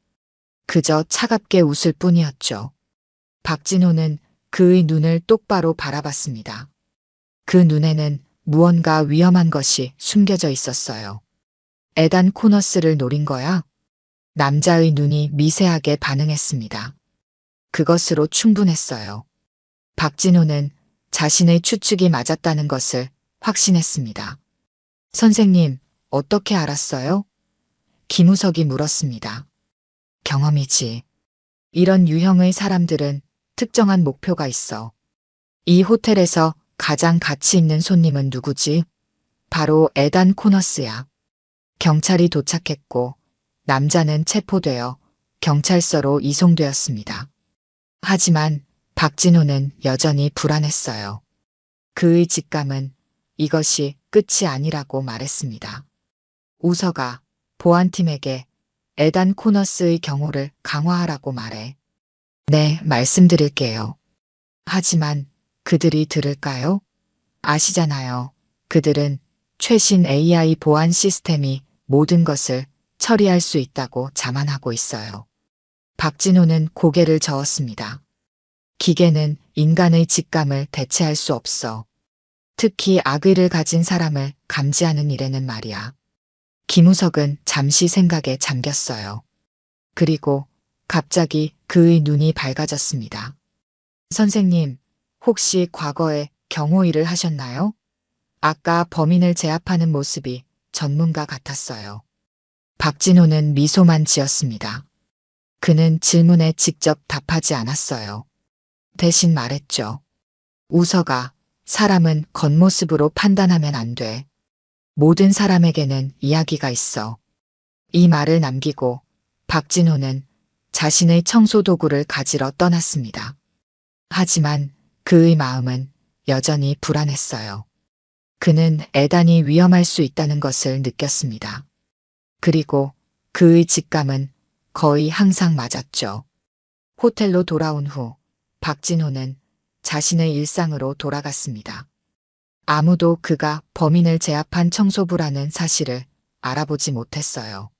그저 차갑게 웃을 뿐이었죠. 박진호는 그의 눈을 똑바로 바라봤습니다. 그 눈에는 무언가 위험한 것이 숨겨져 있었어요. 에단 코너스를 노린 거야? 남자의 눈이 미세하게 반응했습니다. 그것으로 충분했어요. 박진호는 자신의 추측이 맞았다는 것을 확신했습니다. 선생님, 어떻게 알았어요? 김우석이 물었습니다. 경험이지. 이런 유형의 사람들은 특정한 목표가 있어. 이 호텔에서 가장 가치 있는 손님은 누구지? 바로 에단 코너스야. 경찰이 도착했고 남자는 체포되어 경찰서로 이송되었습니다. 하지만 박진호는 여전히 불안했어요. 그의 직감은 이것이 끝이 아니라고 말했습니다. 우석아, 보안팀에게 에단 코너스의 경호를 강화하라고 말해. 네, 말씀드릴게요. 하지만 그들이 들을까요? 아시잖아요. 그들은 최신 AI 보안 시스템이 모든 것을 처리할 수 있다고 자만하고 있어요. 박진호는 고개를 저었습니다. 기계는 인간의 직감을 대체할 수 없어. 특히 악의를 가진 사람을 감지하는 일에는 말이야. 김우석은 잠시 생각에 잠겼어요. 그리고 갑자기 그의 눈이 밝아졌습니다. 선생님, 혹시 과거에 경호 일을 하셨나요? 아까 범인을 제압하는 모습이 전문가 같았어요. 박진호는 미소만 지었습니다. 그는 질문에 직접 답하지 않았어요. 대신 말했죠. 우서가, 사람은 겉모습으로 판단하면 안 돼. 모든 사람에게는 이야기가 있어. 이 말을 남기고 박진호는 자신의 청소 도구를 가지러 떠났습니다. 하지만 그의 마음은 여전히 불안했어요. 그는 애단이 위험할 수 있다는 것을 느꼈습니다. 그리고 그의 직감은 거의 항상 맞았죠. 호텔로 돌아온 후 박진호는 자신의 일상으로 돌아갔습니다. 아무도 그가 범인을 제압한 청소부라는 사실을 알아보지 못했어요.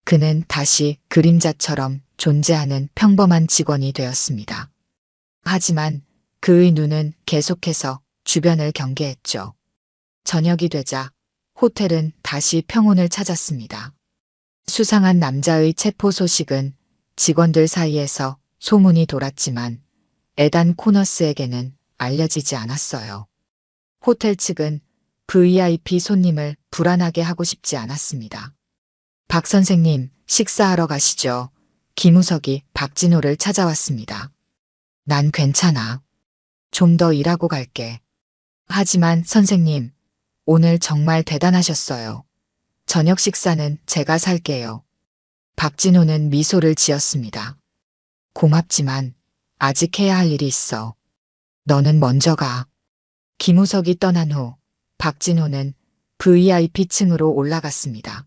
그는 다시 그림자처럼 존재하는 평범한 직원이 되었습니다. 하지만 그의 눈은 계속해서 주변을 경계했죠. 저녁이 되자 호텔은 다시 평온을 찾았습니다. 수상한 남자의 체포 소식은 직원들 사이에서 소문이 돌았지만 에단 코너스에게는 알려지지 않았어요. 호텔 측은 VIP 손님을 불안하게 하고 싶지 않았습니다. 박 선생님, 식사하러 가시죠. 김우석이 박진호를 찾아왔습니다. 난 괜찮아. 좀 더 일하고 갈게. 하지만 선생님, 오늘 정말 대단하셨어요. 저녁 식사는 제가 살게요. 박진호는 미소를 지었습니다. 고맙지만 아직 해야 할 일이 있어. 너는 먼저 가. 김우석이 떠난 후 박진호는 VIP층으로 올라갔습니다.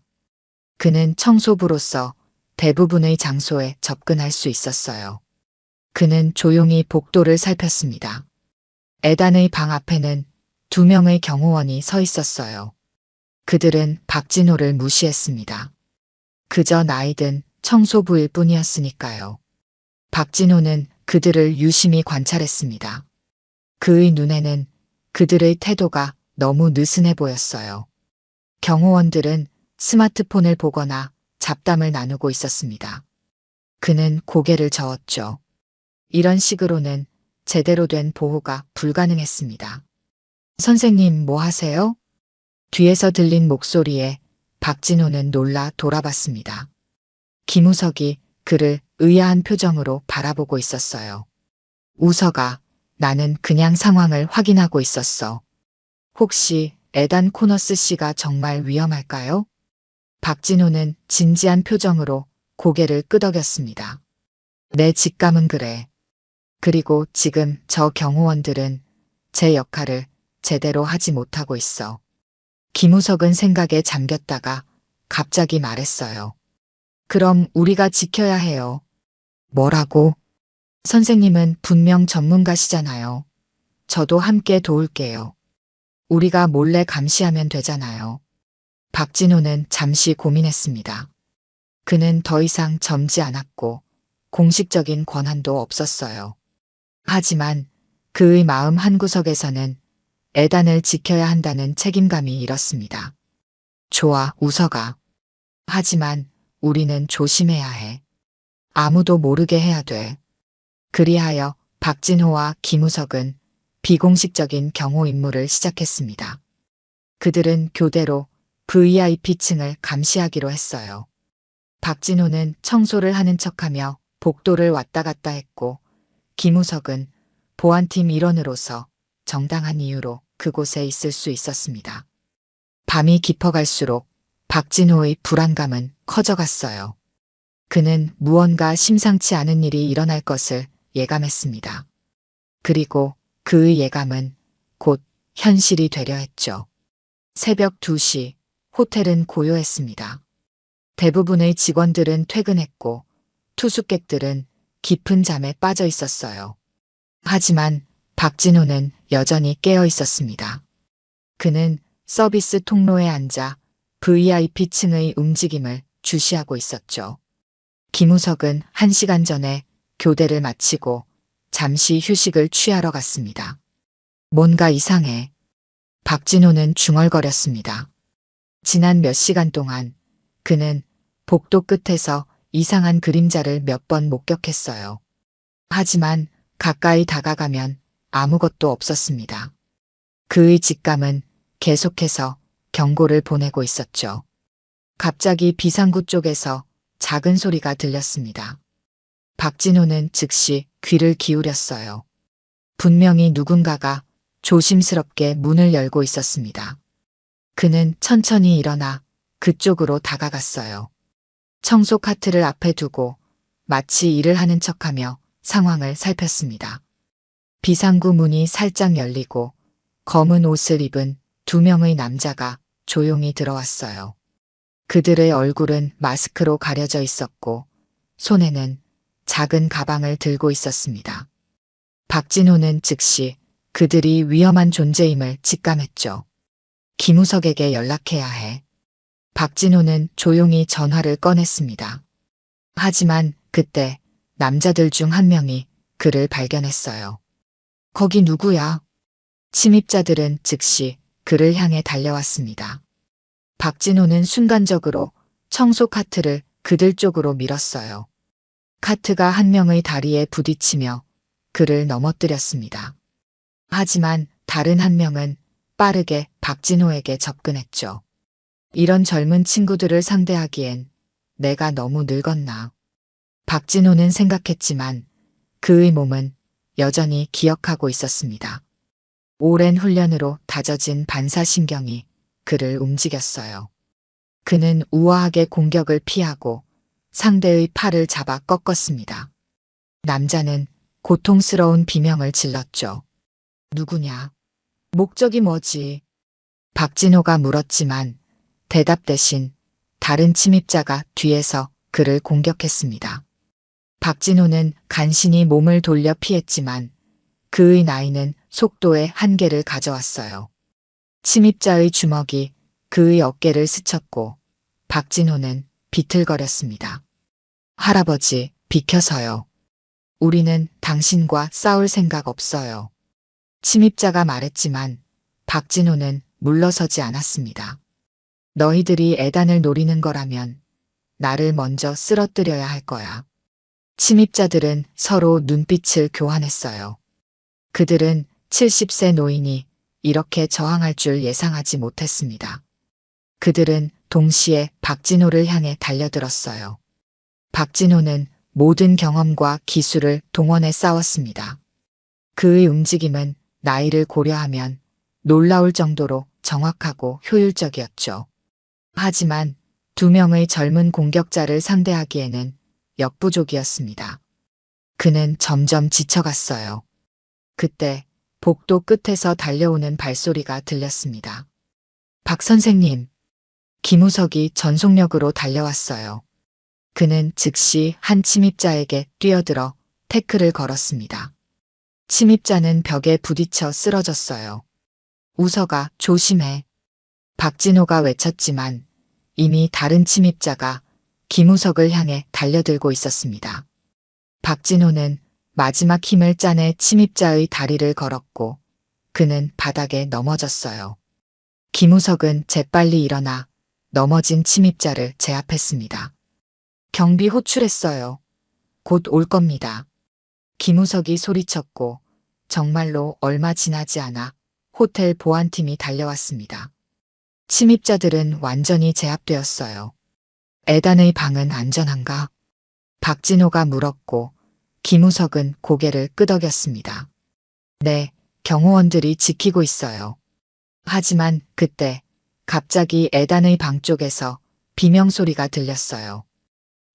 그는 청소부로서 대부분의 장소에 접근할 수 있었어요. 그는 조용히 복도를 살폈습니다. 에단의 방 앞에는 2명의 경호원이 서 있었어요. 그들은 박진호를 무시했습니다. 그저 나이든 청소부일 뿐이었으니까요. 박진호는 그들을 유심히 관찰했습니다. 그의 눈에는 그들의 태도가 너무 느슨해 보였어요. 경호원들은 스마트폰을 보거나 잡담을 나누고 있었습니다. 그는 고개를 저었죠. 이런 식으로는 제대로 된 보호가 불가능했습니다. 선생님, 뭐 하세요? 뒤에서 들린 목소리에 박진호는 놀라 돌아봤습니다. 김우석이 그를 의아한 표정으로 바라보고 있었어요. 우석아, 나는 그냥 상황을 확인하고 있었어. 혹시 에단 코너스 씨가 정말 위험할까요? 박진호는 진지한 표정으로 고개를 끄덕였습니다. 내 직감은 그래. 그리고 지금 저 경호원들은 제 역할을 제대로 하지 못하고 있어. 김우석은 생각에 잠겼다가 갑자기 말했어요. 그럼 우리가 지켜야 해요. 뭐라고? 선생님은 분명 전문가시잖아요. 저도 함께 도울게요. 우리가 몰래 감시하면 되잖아요. 박진호는 잠시 고민했습니다. 그는 더 이상 젊지 않았고 공식적인 권한도 없었어요. 하지만 그의 마음 한구석에서는 에단을 지켜야 한다는 책임감이 일었습니다. 좋아, 우석아. 하지만 우리는 조심해야 해. 아무도 모르게 해야 돼. 그리하여 박진호와 김우석은 비공식적인 경호 임무를 시작했습니다. 그들은 교대로 VIP층을 감시하기로 했어요. 박진호는 청소를 하는 척하며 복도를 왔다 갔다 했고 김우석은 보안팀 일원으로서 정당한 이유로 그곳에 있을 수 있었습니다. 밤이 깊어갈수록 박진호의 불안감은 커져갔어요. 그는 무언가 심상치 않은 일이 일어날 것을 예감했습니다. 그리고 그의 예감은 곧 현실이 되려 했죠. 새벽 2시 호텔은 고요했습니다. 대부분의 직원들은 퇴근했고 투숙객들은 깊은 잠에 빠져 있었어요. 하지만 박진호는 여전히 깨어 있었습니다. 그는 서비스 통로에 앉아 VIP층의 움직임을 주시하고 있었죠. 김우석은 1시간 전에 교대를 마치고 잠시 휴식을 취하러 갔습니다. 뭔가 이상해. 박진호는 중얼거렸습니다. 지난 몇 시간 동안 그는 복도 끝에서 이상한 그림자를 몇 번 목격했어요. 하지만 가까이 다가가면 아무것도 없었습니다. 그의 직감은 계속해서 경고를 보내고 있었죠. 갑자기 비상구 쪽에서 작은 소리가 들렸습니다. 박진호는 즉시 귀를 기울였어요. 분명히 누군가가 조심스럽게 문을 열고 있었습니다. 그는 천천히 일어나 그쪽으로 다가갔어요. 청소 카트를 앞에 두고 마치 일을 하는 척하며 상황을 살폈습니다. 비상구 문이 살짝 열리고 검은 옷을 입은 두 명의 남자가 조용히 들어왔어요. 그들의 얼굴은 마스크로 가려져 있었고 손에는 작은 가방을 들고 있었습니다. 박진호는 즉시 그들이 위험한 존재임을 직감했죠. 김우석에게 연락해야 해. 박진호는 조용히 전화를 꺼냈습니다. 하지만 그때 남자들 중 한 명이 그를 발견했어요. 거기 누구야? 침입자들은 즉시 그를 향해 달려왔습니다. 박진호는 순간적으로 청소 카트를 그들 쪽으로 밀었어요. 카트가 한 명의 다리에 부딪히며 그를 넘어뜨렸습니다. 하지만 다른 한 명은 빠르게 박진호에게 접근했죠. 이런 젊은 친구들을 상대하기엔 내가 너무 늙었나. 박진호는 생각했지만 그의 몸은 여전히 기억하고 있었습니다. 오랜 훈련으로 다져진 반사신경이 그를 움직였어요. 그는 우아하게 공격을 피하고 상대의 팔을 잡아 꺾었습니다. 남자는 고통스러운 비명을 질렀죠. 누구냐? 목적이 뭐지? 박진호가 물었지만 대답 대신 다른 침입자가 뒤에서 그를 공격했습니다. 박진호는 간신히 몸을 돌려 피했지만 그의 나이는 속도의 한계를 가져왔어요. 침입자의 주먹이 그의 어깨를 스쳤고 박진호는 비틀거렸습니다. 할아버지, 비켜서요. 우리는 당신과 싸울 생각 없어요. 침입자가 말했지만 박진호는 물러서지 않았습니다. 너희들이 애단을 노리는 거라면 나를 먼저 쓰러뜨려야 할 거야. 침입자들은 서로 눈빛을 교환했어요. 그들은 70세 노인이 이렇게 저항할 줄 예상하지 못했습니다. 그들은 동시에 박진호를 향해 달려들었어요. 박진호는 모든 경험과 기술을 동원해 싸웠습니다. 그의 움직임은 나이를 고려하면 놀라울 정도로 정확하고 효율적이었죠. 하지만 두 명의 젊은 공격자를 상대하기에는 역부족이었습니다. 그는 점점 지쳐갔어요. 그때 복도 끝에서 달려오는 발소리가 들렸습니다. 박 선생님, 김우석이 전속력으로 달려왔어요. 그는 즉시 한 침입자에게 뛰어들어 태클을 걸었습니다. 침입자는 벽에 부딪혀 쓰러졌어요. 우석아, 조심해. 박진호가 외쳤지만 이미 다른 침입자가 김우석을 향해 달려들고 있었습니다. 박진호는 마지막 힘을 짜내 침입자의 다리를 걸었고 그는 바닥에 넘어졌어요. 김우석은 재빨리 일어나 넘어진 침입자를 제압했습니다. 경비 호출했어요. 곧 올 겁니다. 김우석이 소리쳤고 정말로 얼마 지나지 않아 호텔 보안팀이 달려왔습니다. 침입자들은 완전히 제압되었어요. 애단의 방은 안전한가? 박진호가 물었고 김우석은 고개를 끄덕였습니다. 네, 경호원들이 지키고 있어요. 하지만 그때 갑자기 애단의 방 쪽에서 비명소리가 들렸어요.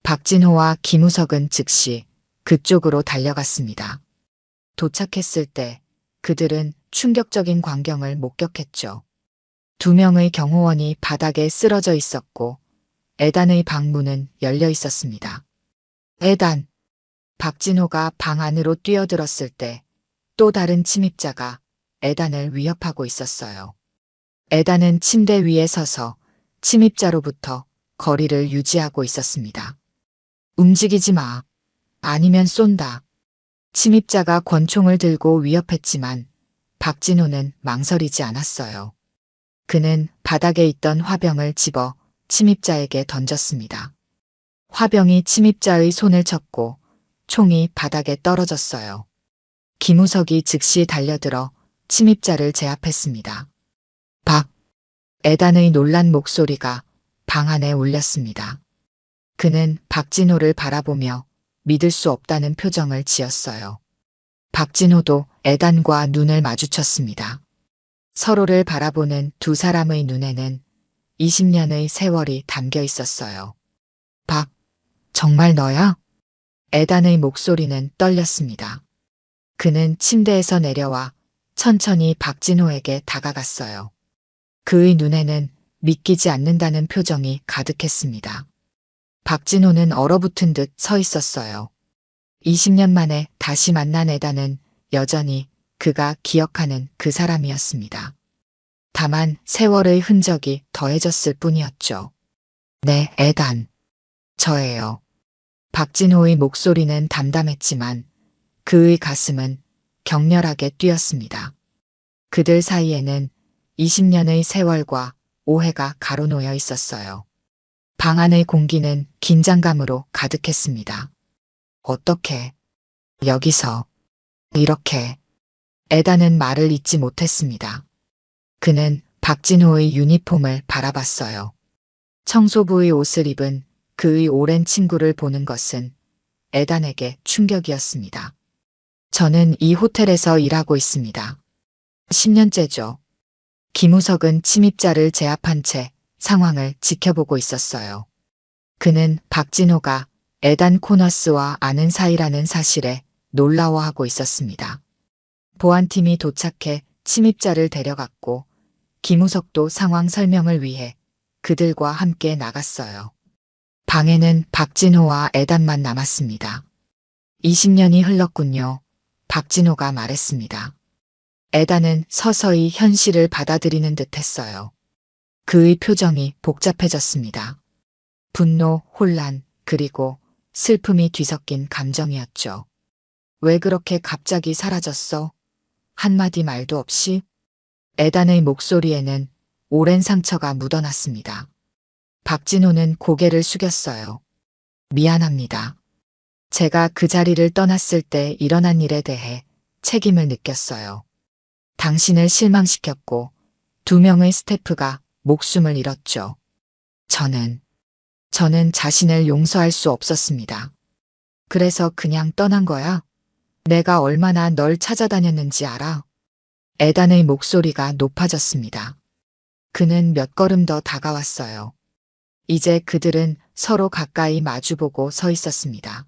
박진호와 김우석은 즉시 그쪽으로 달려갔습니다. 도착했을 때 그들은 충격적인 광경을 목격했죠. 두 명의 경호원이 바닥에 쓰러져 있었고 애단의 방문은 열려 있었습니다. 애단! 박진호가 방 안으로 뛰어들었을 때 또 다른 침입자가 애단을 위협하고 있었어요. 애단은 침대 위에 서서 침입자로부터 거리를 유지하고 있었습니다. 움직이지 마. 아니면 쏜다. 침입자가 권총을 들고 위협했지만 박진호는 망설이지 않았어요. 그는 바닥에 있던 화병을 집어 침입자에게 던졌습니다. 화병이 침입자의 손을 쳤고 총이 바닥에 떨어졌어요. 김우석이 즉시 달려들어 침입자를 제압했습니다. 박! 에단의 놀란 목소리가 방 안에 울렸습니다. 그는 박진호를 바라보며 믿을 수 없다는 표정을 지었어요. 박진호도 에단과 눈을 마주쳤습니다. 서로를 바라보는 두 사람의 눈에는 20년의 세월이 담겨 있었어요. 박, 정말 너야? 에단의 목소리는 떨렸습니다. 그는 침대에서 내려와 천천히 박진호에게 다가갔어요. 그의 눈에는 믿기지 않는다는 표정이 가득했습니다. 박진호는 얼어붙은 듯 서 있었어요. 20년 만에 다시 만난 에단은 여전히 그가 기억하는 그 사람이었습니다. 다만 세월의 흔적이 더해졌을 뿐이었죠. 네, 에단. 저예요. 박진호의 목소리는 담담했지만 그의 가슴은 격렬하게 뛰었습니다. 그들 사이에는 20년의 세월과 오해가 가로놓여 있었어요. 방 안의 공기는 긴장감으로 가득했습니다. 어떻게? 여기서. 이렇게. 에단은 말을 잇지 못했습니다. 그는 박진호의 유니폼을 바라봤어요. 청소부의 옷을 입은 그의 오랜 친구를 보는 것은 에단에게 충격이었습니다. 저는 이 호텔에서 일하고 있습니다. 10년째죠. 김우석은 침입자를 제압한 채 상황을 지켜보고 있었어요. 그는 박진호가 에단 코너스와 아는 사이라는 사실에 놀라워하고 있었습니다. 보안팀이 도착해 침입자를 데려갔고 김우석도 상황 설명을 위해 그들과 함께 나갔어요. 방에는 박진호와 에단만 남았습니다. 20년이 흘렀군요. 박진호가 말했습니다. 에단은 서서히 현실을 받아들이는 듯 했어요. 그의 표정이 복잡해졌습니다. 분노, 혼란, 그리고 슬픔이 뒤섞인 감정이었죠. 왜 그렇게 갑자기 사라졌어? 한마디 말도 없이? 에단의 목소리에는 오랜 상처가 묻어났습니다. 박진호는 고개를 숙였어요. 미안합니다. 제가 그 자리를 떠났을 때 일어난 일에 대해 책임을 느꼈어요. 당신을 실망시켰고 2명의 스태프가 목숨을 잃었죠. 저는 자신을 용서할 수 없었습니다. 그래서 그냥 떠난 거야? 내가 얼마나 널 찾아다녔는지 알아? 에단의 목소리가 높아졌습니다. 그는 몇 걸음 더 다가왔어요. 이제 그들은 서로 가까이 마주보고 서 있었습니다.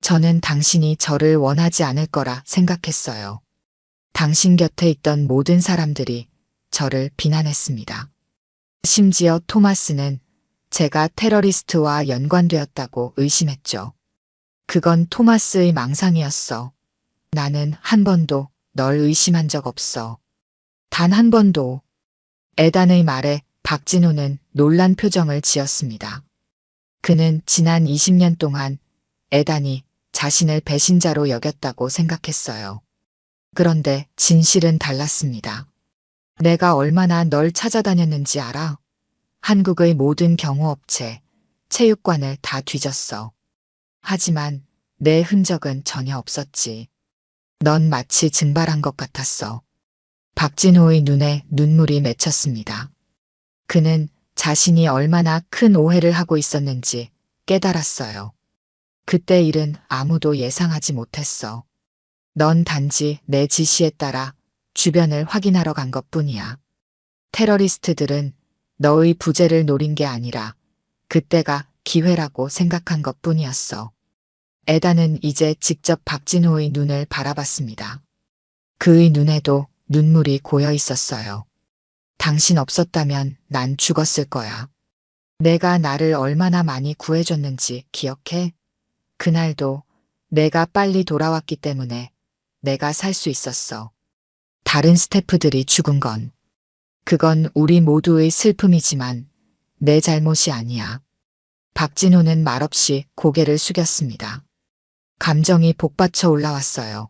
저는 당신이 저를 원하지 않을 거라 생각했어요. 당신 곁에 있던 모든 사람들이 저를 비난했습니다. 심지어 토마스는 제가 테러리스트와 연관되었다고 의심했죠. 그건 토마스의 망상이었어. 나는 한 번도 널 의심한 적 없어. 단 한 번도. 에단의 말에 박진호는 놀란 표정을 지었습니다. 그는 지난 20년 동안 에단이 자신을 배신자로 여겼다고 생각했어요. 그런데 진실은 달랐습니다. 내가 얼마나 널 찾아다녔는지 알아? 한국의 모든 경호업체, 체육관을 다 뒤졌어. 하지만 내 흔적은 전혀 없었지. 넌 마치 증발한 것 같았어. 박진호의 눈에 눈물이 맺혔습니다. 그는 자신이 얼마나 큰 오해를 하고 있었는지 깨달았어요. 그때 일은 아무도 예상하지 못했어. 넌 단지 내 지시에 따라 주변을 확인하러 간 것뿐이야. 테러리스트들은 너의 부재를 노린 게 아니라 그때가 기회라고 생각한 것뿐이었어. 에단은 이제 직접 박진호의 눈을 바라봤습니다. 그의 눈에도 눈물이 고여 있었어요. 당신 없었다면 난 죽었을 거야. 내가 나를 얼마나 많이 구해줬는지 기억해? 그날도 내가 빨리 돌아왔기 때문에 내가 살 수 있었어. 다른 스태프들이 죽은 그건 우리 모두의 슬픔이지만 내 잘못이 아니야. 박진호는 말없이 고개를 숙였습니다. 감정이 복받쳐 올라왔어요.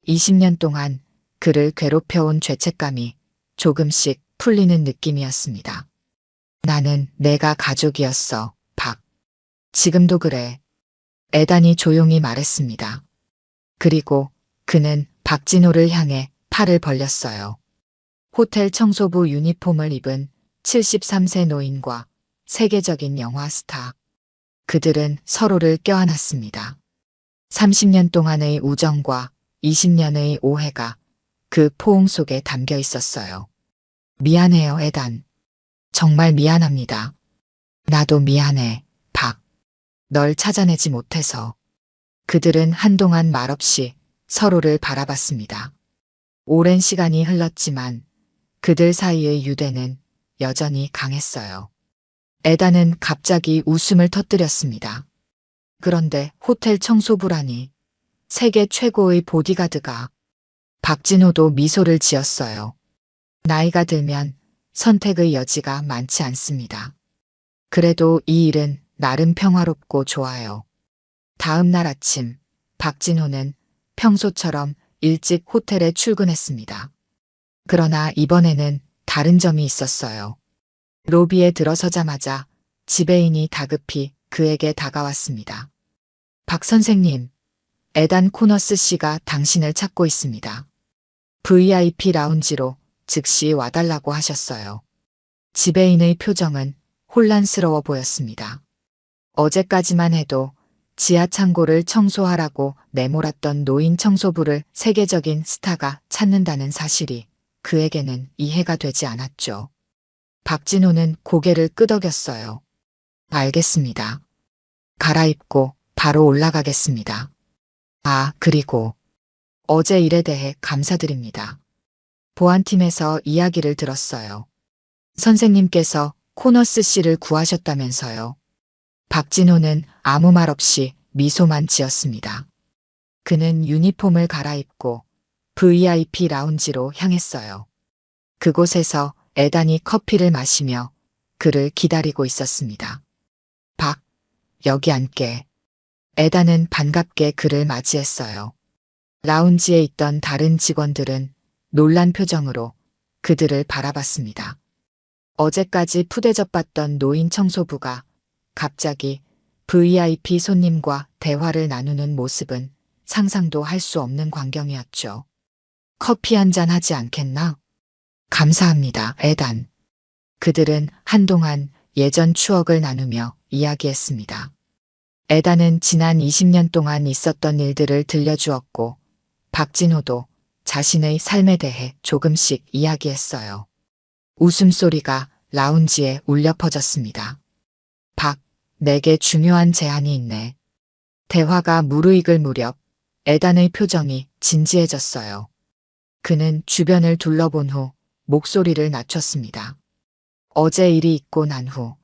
20년 동안 그를 괴롭혀온 죄책감이 조금씩 풀리는 느낌이었습니다. 나는 내가 가족이었어, 박. 지금도 그래. 에단이 조용히 말했습니다. 그리고 그는 박진호를 향해 팔을 벌렸어요. 호텔 청소부 유니폼을 입은 73세 노인과 세계적인 영화 스타. 그들은 서로를 껴안았습니다. 30년 동안의 우정과 20년의 오해가 그 포옹 속에 담겨 있었어요. 미안해요, 에단. 정말 미안합니다. 나도 미안해, 박. 널 찾아내지 못해서. 그들은 한동안 말없이 서로를 바라봤습니다. 오랜 시간이 흘렀지만 그들 사이의 유대는 여전히 강했어요. 에단은 갑자기 웃음을 터뜨렸습니다. 그런데 호텔 청소부라니. 세계 최고의 보디가드가. 박진호도 미소를 지었어요. 나이가 들면 선택의 여지가 많지 않습니다. 그래도 이 일은 나름 평화롭고 좋아요. 다음 날 아침, 박진호는 평소처럼 일찍 호텔에 출근했습니다. 그러나 이번에는 다른 점이 있었어요. 로비에 들어서자마자 지배인이 다급히 그에게 다가왔습니다. 박 선생님, 에단 코너스 씨가 당신을 찾고 있습니다. VIP 라운지로 즉시 와달라고 하셨어요. 지배인의 표정은 혼란스러워 보였습니다. 어제까지만 해도 지하 창고를 청소하라고 내몰았던 노인 청소부를 세계적인 스타가 찾는다는 사실이 그에게는 이해가 되지 않았죠. 박진호는 고개를 끄덕였어요. 알겠습니다. 갈아입고 바로 올라가겠습니다. 아, 그리고 어제 일에 대해 감사드립니다. 보안팀에서 이야기를 들었어요. 선생님께서 코너스 씨를 구하셨다면서요. 박진호는 아무 말 없이 미소만 지었습니다. 그는 유니폼을 갈아입고 VIP 라운지로 향했어요. 그곳에서 에단이 커피를 마시며 그를 기다리고 있었습니다. 박, 여기 앉게. 에단은 반갑게 그를 맞이했어요. 라운지에 있던 다른 직원들은 놀란 표정으로 그들을 바라봤습니다. 어제까지 푸대접받던 노인 청소부가 갑자기 VIP 손님과 대화를 나누는 모습은 상상도 할 수 없는 광경이었죠. 커피 한 잔 하지 않겠나? 감사합니다, 에단. 그들은 한동안 예전 추억을 나누며 이야기했습니다. 에단은 지난 20년 동안 있었던 일들을 들려주었고 박진호도 자신의 삶에 대해 조금씩 이야기했어요. 웃음소리가 라운지에 울려 퍼졌습니다. 박, 내게 중요한 제안이 있네. 대화가 무르익을 무렵 에단의 표정이 진지해졌어요. 그는 주변을 둘러본 후 목소리를 낮췄습니다. 어제 일이 있고 난 후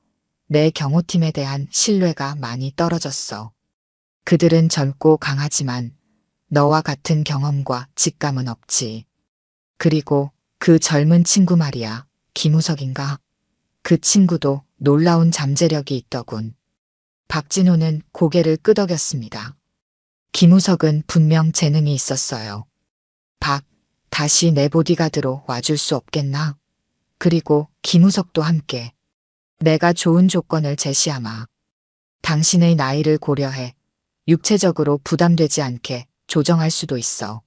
내 경호팀에 대한 신뢰가 많이 떨어졌어. 그들은 젊고 강하지만 너와 같은 경험과 직감은 없지. 그리고 그 젊은 친구 말이야, 김우석인가? 그 친구도 놀라운 잠재력이 있더군. 박진호는 고개를 끄덕였습니다. 김우석은 분명 재능이 있었어요. 박, 다시 내 보디가드로 와줄 수 없겠나? 그리고 김우석도 함께. 내가 좋은 조건을 제시하마. 당신의 나이를 고려해 육체적으로 부담되지 않게 조정할 수도 있어.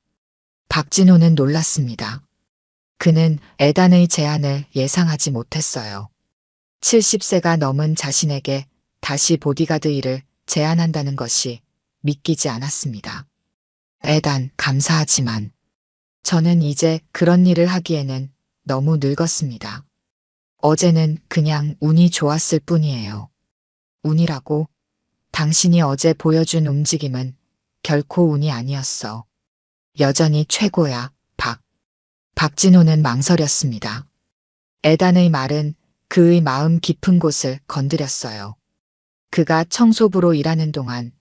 박진호는 놀랐습니다. 그는 에단의 제안을 예상하지 못했어요. 70세가 넘은 자신에게 다시 보디가드 일을 제안한다는 것이 믿기지 않았습니다. 에단, 감사하지만 저는 이제 그런 일을 하기에는 너무 늙었습니다. 어제는 그냥 운이 좋았을 뿐이에요. 운이라고? 당신이 어제 보여준 움직임은 결코 운이 아니었어. 여전히 최고야, 박. 박진호는 망설였습니다. 에단의 말은 그의 마음 깊은 곳을 건드렸어요. 그가 청소부로 일하는 동안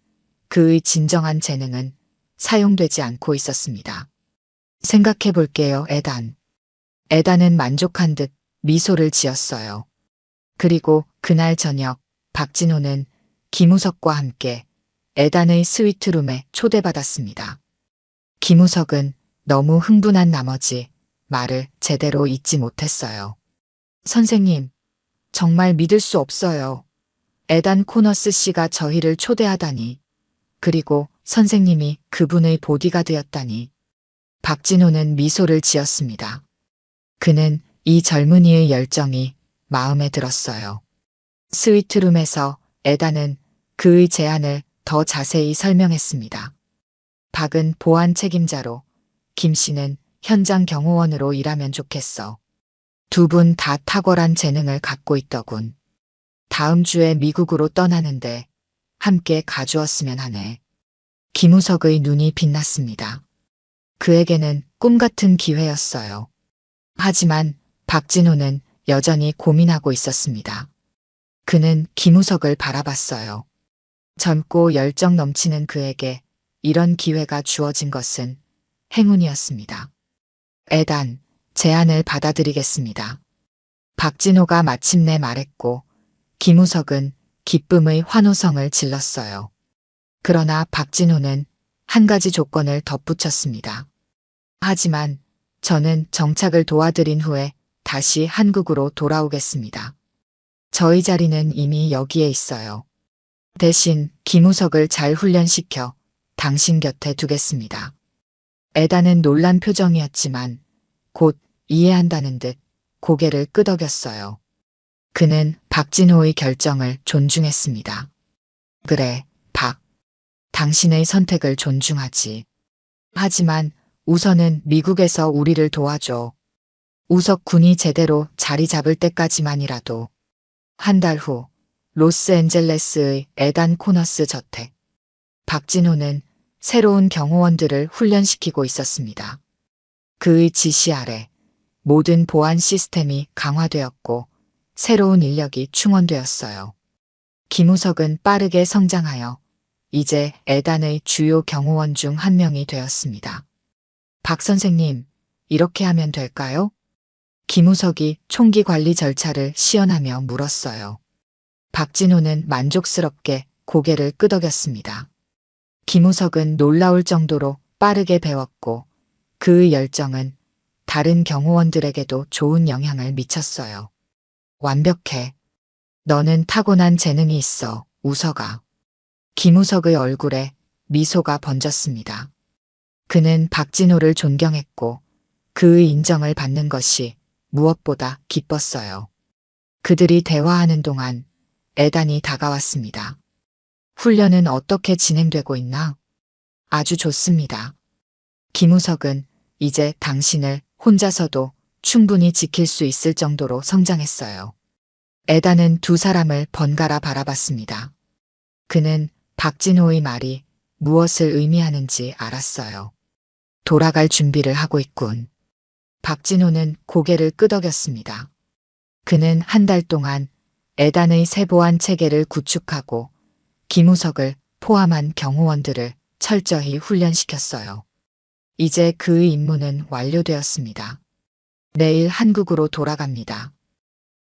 그의 진정한 재능은 사용되지 않고 있었습니다. 생각해 볼게요, 에단. 에단은 만족한 듯 미소를 지었어요. 그리고 그날 저녁 박진호는 김우석과 함께 에단의 스위트룸에 초대받았습니다. 김우석은 너무 흥분한 나머지 말을 제대로 잇지 못했어요. 선생님, 정말 믿을 수 없어요. 에단 코너스 씨가 저희를 초대하다니. 그리고 선생님이 그분의 보디가드였다니. 박진호는 미소를 지었습니다. 그는 이 젊은이의 열정이 마음에 들었어요. 스위트룸에서 에다는 그의 제안을 더 자세히 설명했습니다. 박은 보안 책임자로, 김 씨는 현장 경호원으로 일하면 좋겠어. 두 분 다 탁월한 재능을 갖고 있더군. 다음 주에 미국으로 떠나는데 함께 가주었으면 하네. 김우석의 눈이 빛났습니다. 그에게는 꿈 같은 기회였어요. 하지만 박진호는 여전히 고민하고 있었습니다. 그는 김우석을 바라봤어요. 젊고 열정 넘치는 그에게 이런 기회가 주어진 것은 행운이었습니다. 에단, 제안을 받아들이겠습니다. 박진호가 마침내 말했고 김우석은 기쁨의 환호성을 질렀어요. 그러나 박진호는 한 가지 조건을 덧붙였습니다. 하지만 저는 정착을 도와드린 후에 다시 한국으로 돌아오겠습니다. 저희 자리는 이미 여기에 있어요. 대신 김우석을 잘 훈련시켜 당신 곁에 두겠습니다. 에다는 놀란 표정이었지만 곧 이해한다는 듯 고개를 끄덕였어요. 그는 박진호의 결정을 존중했습니다. 그래, 박. 당신의 선택을 존중하지. 하지만 우선은 미국에서 우리를 도와줘. 우석 군이 제대로 자리 잡을 때까지만이라도. 한 달 후 로스앤젤레스의 에단 코너스 저택. 박진호는 새로운 경호원들을 훈련시키고 있었습니다. 그의 지시 아래 모든 보안 시스템이 강화되었고 새로운 인력이 충원되었어요. 김우석은 빠르게 성장하여 이제 에단의 주요 경호원 중 한 명이 되었습니다. 박 선생님, 이렇게 하면 될까요? 김우석이 총기 관리 절차를 시연하며 물었어요. 박진호는 만족스럽게 고개를 끄덕였습니다. 김우석은 놀라울 정도로 빠르게 배웠고 그의 열정은 다른 경호원들에게도 좋은 영향을 미쳤어요. 완벽해. 너는 타고난 재능이 있어, 우석아. 김우석의 얼굴에 미소가 번졌습니다. 그는 박진호를 존경했고 그의 인정을 받는 것이 무엇보다 기뻤어요. 그들이 대화하는 동안 에단이 다가왔습니다. 훈련은 어떻게 진행되고 있나? 아주 좋습니다. 김우석은 이제 당신을 혼자서도 충분히 지킬 수 있을 정도로 성장했어요. 에단은 두 사람을 번갈아 바라봤습니다. 그는 박진호의 말이 무엇을 의미하는지 알았어요. 돌아갈 준비를 하고 있군. 박진호는 고개를 끄덕였습니다. 그는 한 달 동안 에단의 세보안 체계를 구축하고 김우석을 포함한 경호원들을 철저히 훈련시켰어요. 이제 그의 임무는 완료되었습니다. 내일 한국으로 돌아갑니다.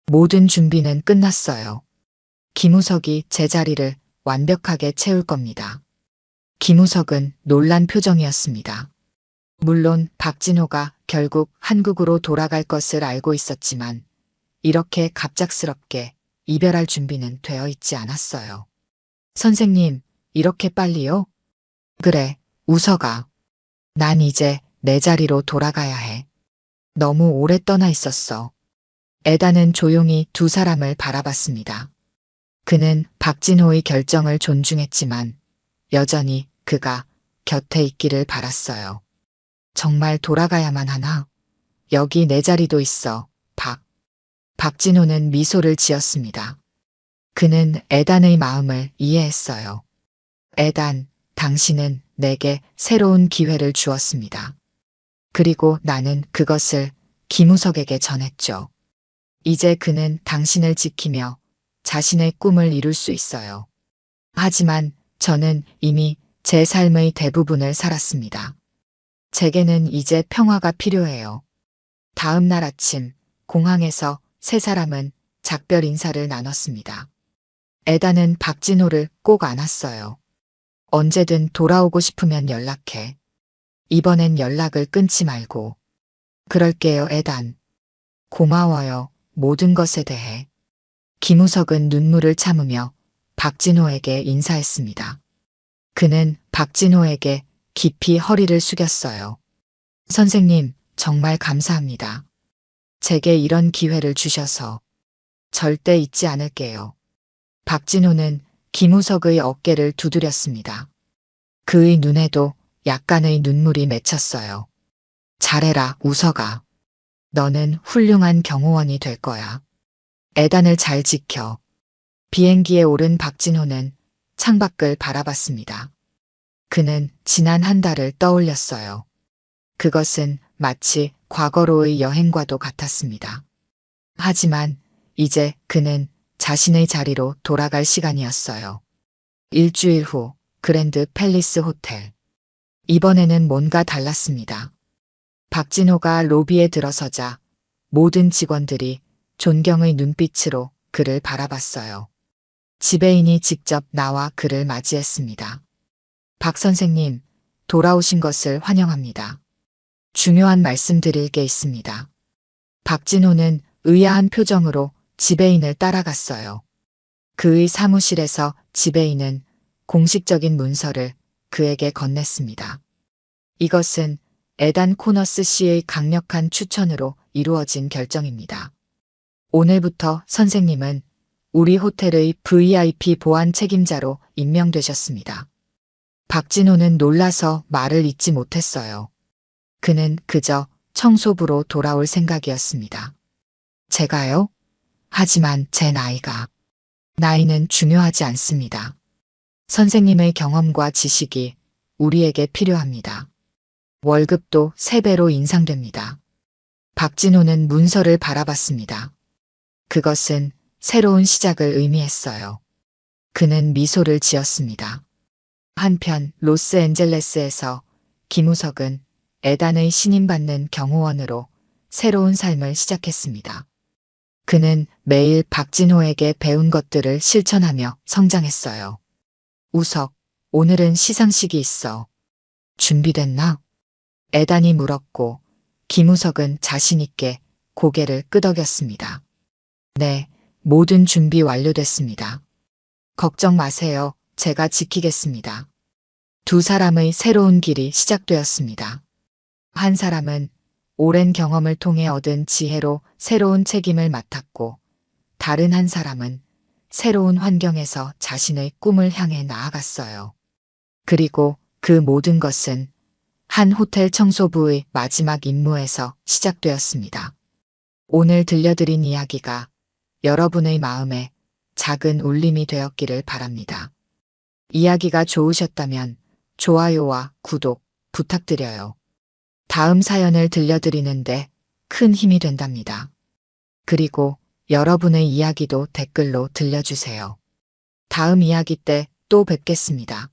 모든 준비는 끝났어요. 김우석이 제자리를 완벽하게 채울 겁니다. 김우석은 놀란 표정이었습니다. 물론 박진호가 결국 한국으로 돌아갈 것을 알고 있었지만 이렇게 갑작스럽게 이별할 준비는 되어 있지 않았어요. 선생님, 이렇게 빨리요? 그래, 우석아. 난 이제 내 자리로 돌아가야 해. 너무 오래 떠나 있었어. 에다는 조용히 두 사람을 바라봤습니다. 그는 박진호의 결정을 존중했지만 여전히 그가 곁에 있기를 바랐어요. 정말 돌아가야만 하나? 여기 내 자리도 있어, 박. 박진호는 미소를 지었습니다. 그는 에단의 마음을 이해했어요. 에단, 당신은 내게 새로운 기회를 주었습니다. 그리고 나는 그것을 김우석에게 전했죠. 이제 그는 당신을 지키며 자신의 꿈을 이룰 수 있어요. 하지만 저는 이미 제 삶의 대부분을 살았습니다. 제게는 이제 평화가 필요해요. 다음 날 아침 공항에서 세 사람은 작별 인사를 나눴습니다. 에다는 박진호를 꼭 안았어요. 언제든 돌아오고 싶으면 연락해. 이번엔 연락을 끊지 말고. 그럴게요, 에단. 고마워요, 모든 것에 대해. 김우석은 눈물을 참으며 박진호에게 인사했습니다. 그는 박진호에게 깊이 허리를 숙였어요. 선생님, 정말 감사합니다. 제게 이런 기회를 주셔서 절대 잊지 않을게요. 박진호는 김우석의 어깨를 두드렸습니다. 그의 눈에도 약간의 눈물이 맺혔어요. 잘해라, 우석아. 너는 훌륭한 경호원이 될 거야. 애단을 잘 지켜. 비행기에 오른 박진호는 창밖을 바라봤습니다. 그는 지난 한 달을 떠올렸어요. 그것은 마치 과거로의 여행과도 같았습니다. 하지만 이제 그는 자신의 자리로 돌아갈 시간이었어요. 일주일 후 그랜드 팰리스 호텔. 이번에는 뭔가 달랐습니다. 박진호가 로비에 들어서자 모든 직원들이 존경의 눈빛으로 그를 바라봤어요. 지배인이 직접 나와 그를 맞이했습니다. 박 선생님, 돌아오신 것을 환영합니다. 중요한 말씀드릴 게 있습니다. 박진호는 의아한 표정으로 지배인을 따라갔어요. 그의 사무실에서 지배인은 공식적인 문서를 그에게 건넸습니다. 이것은 에단 코너스 씨의 강력한 추천으로 이루어진 결정입니다. 오늘부터 선생님은 우리 호텔의 VIP 보안 책임자로 임명되셨습니다. 박진호는 놀라서 말을 잇지 못했어요. 그는 그저 청소부로 돌아올 생각이었습니다. 제가요? 하지만 제 나이는 중요하지 않습니다. 선생님의 경험과 지식이 우리에게 필요합니다. 월급도 3배로 인상됩니다. 박진호는 문서를 바라봤습니다. 그것은 새로운 시작을 의미했어요. 그는 미소를 지었습니다. 한편 로스앤젤레스에서 김우석은 에단의 신임받는 경호원으로 새로운 삶을 시작했습니다. 그는 매일 박진호에게 배운 것들을 실천하며 성장했어요. 우석, 오늘은 시상식이 있어. 준비됐나? 에단이 물었고 김우석은 자신있게 고개를 끄덕였습니다. 네, 모든 준비 완료됐습니다. 걱정 마세요. 제가 지키겠습니다. 두 사람의 새로운 길이 시작되었습니다. 한 사람은 오랜 경험을 통해 얻은 지혜로 새로운 책임을 맡았고, 다른 한 사람은 새로운 환경에서 자신의 꿈을 향해 나아갔어요. 그리고 그 모든 것은 한 호텔 청소부의 마지막 임무에서 시작되었습니다. 오늘 들려드린 이야기가 여러분의 마음에 작은 울림이 되었기를 바랍니다. 이야기가 좋으셨다면 좋아요와 구독 부탁드려요. 다음 사연을 들려드리는데 큰 힘이 된답니다. 그리고 여러분의 이야기도 댓글로 들려주세요. 다음 이야기 때 또 뵙겠습니다.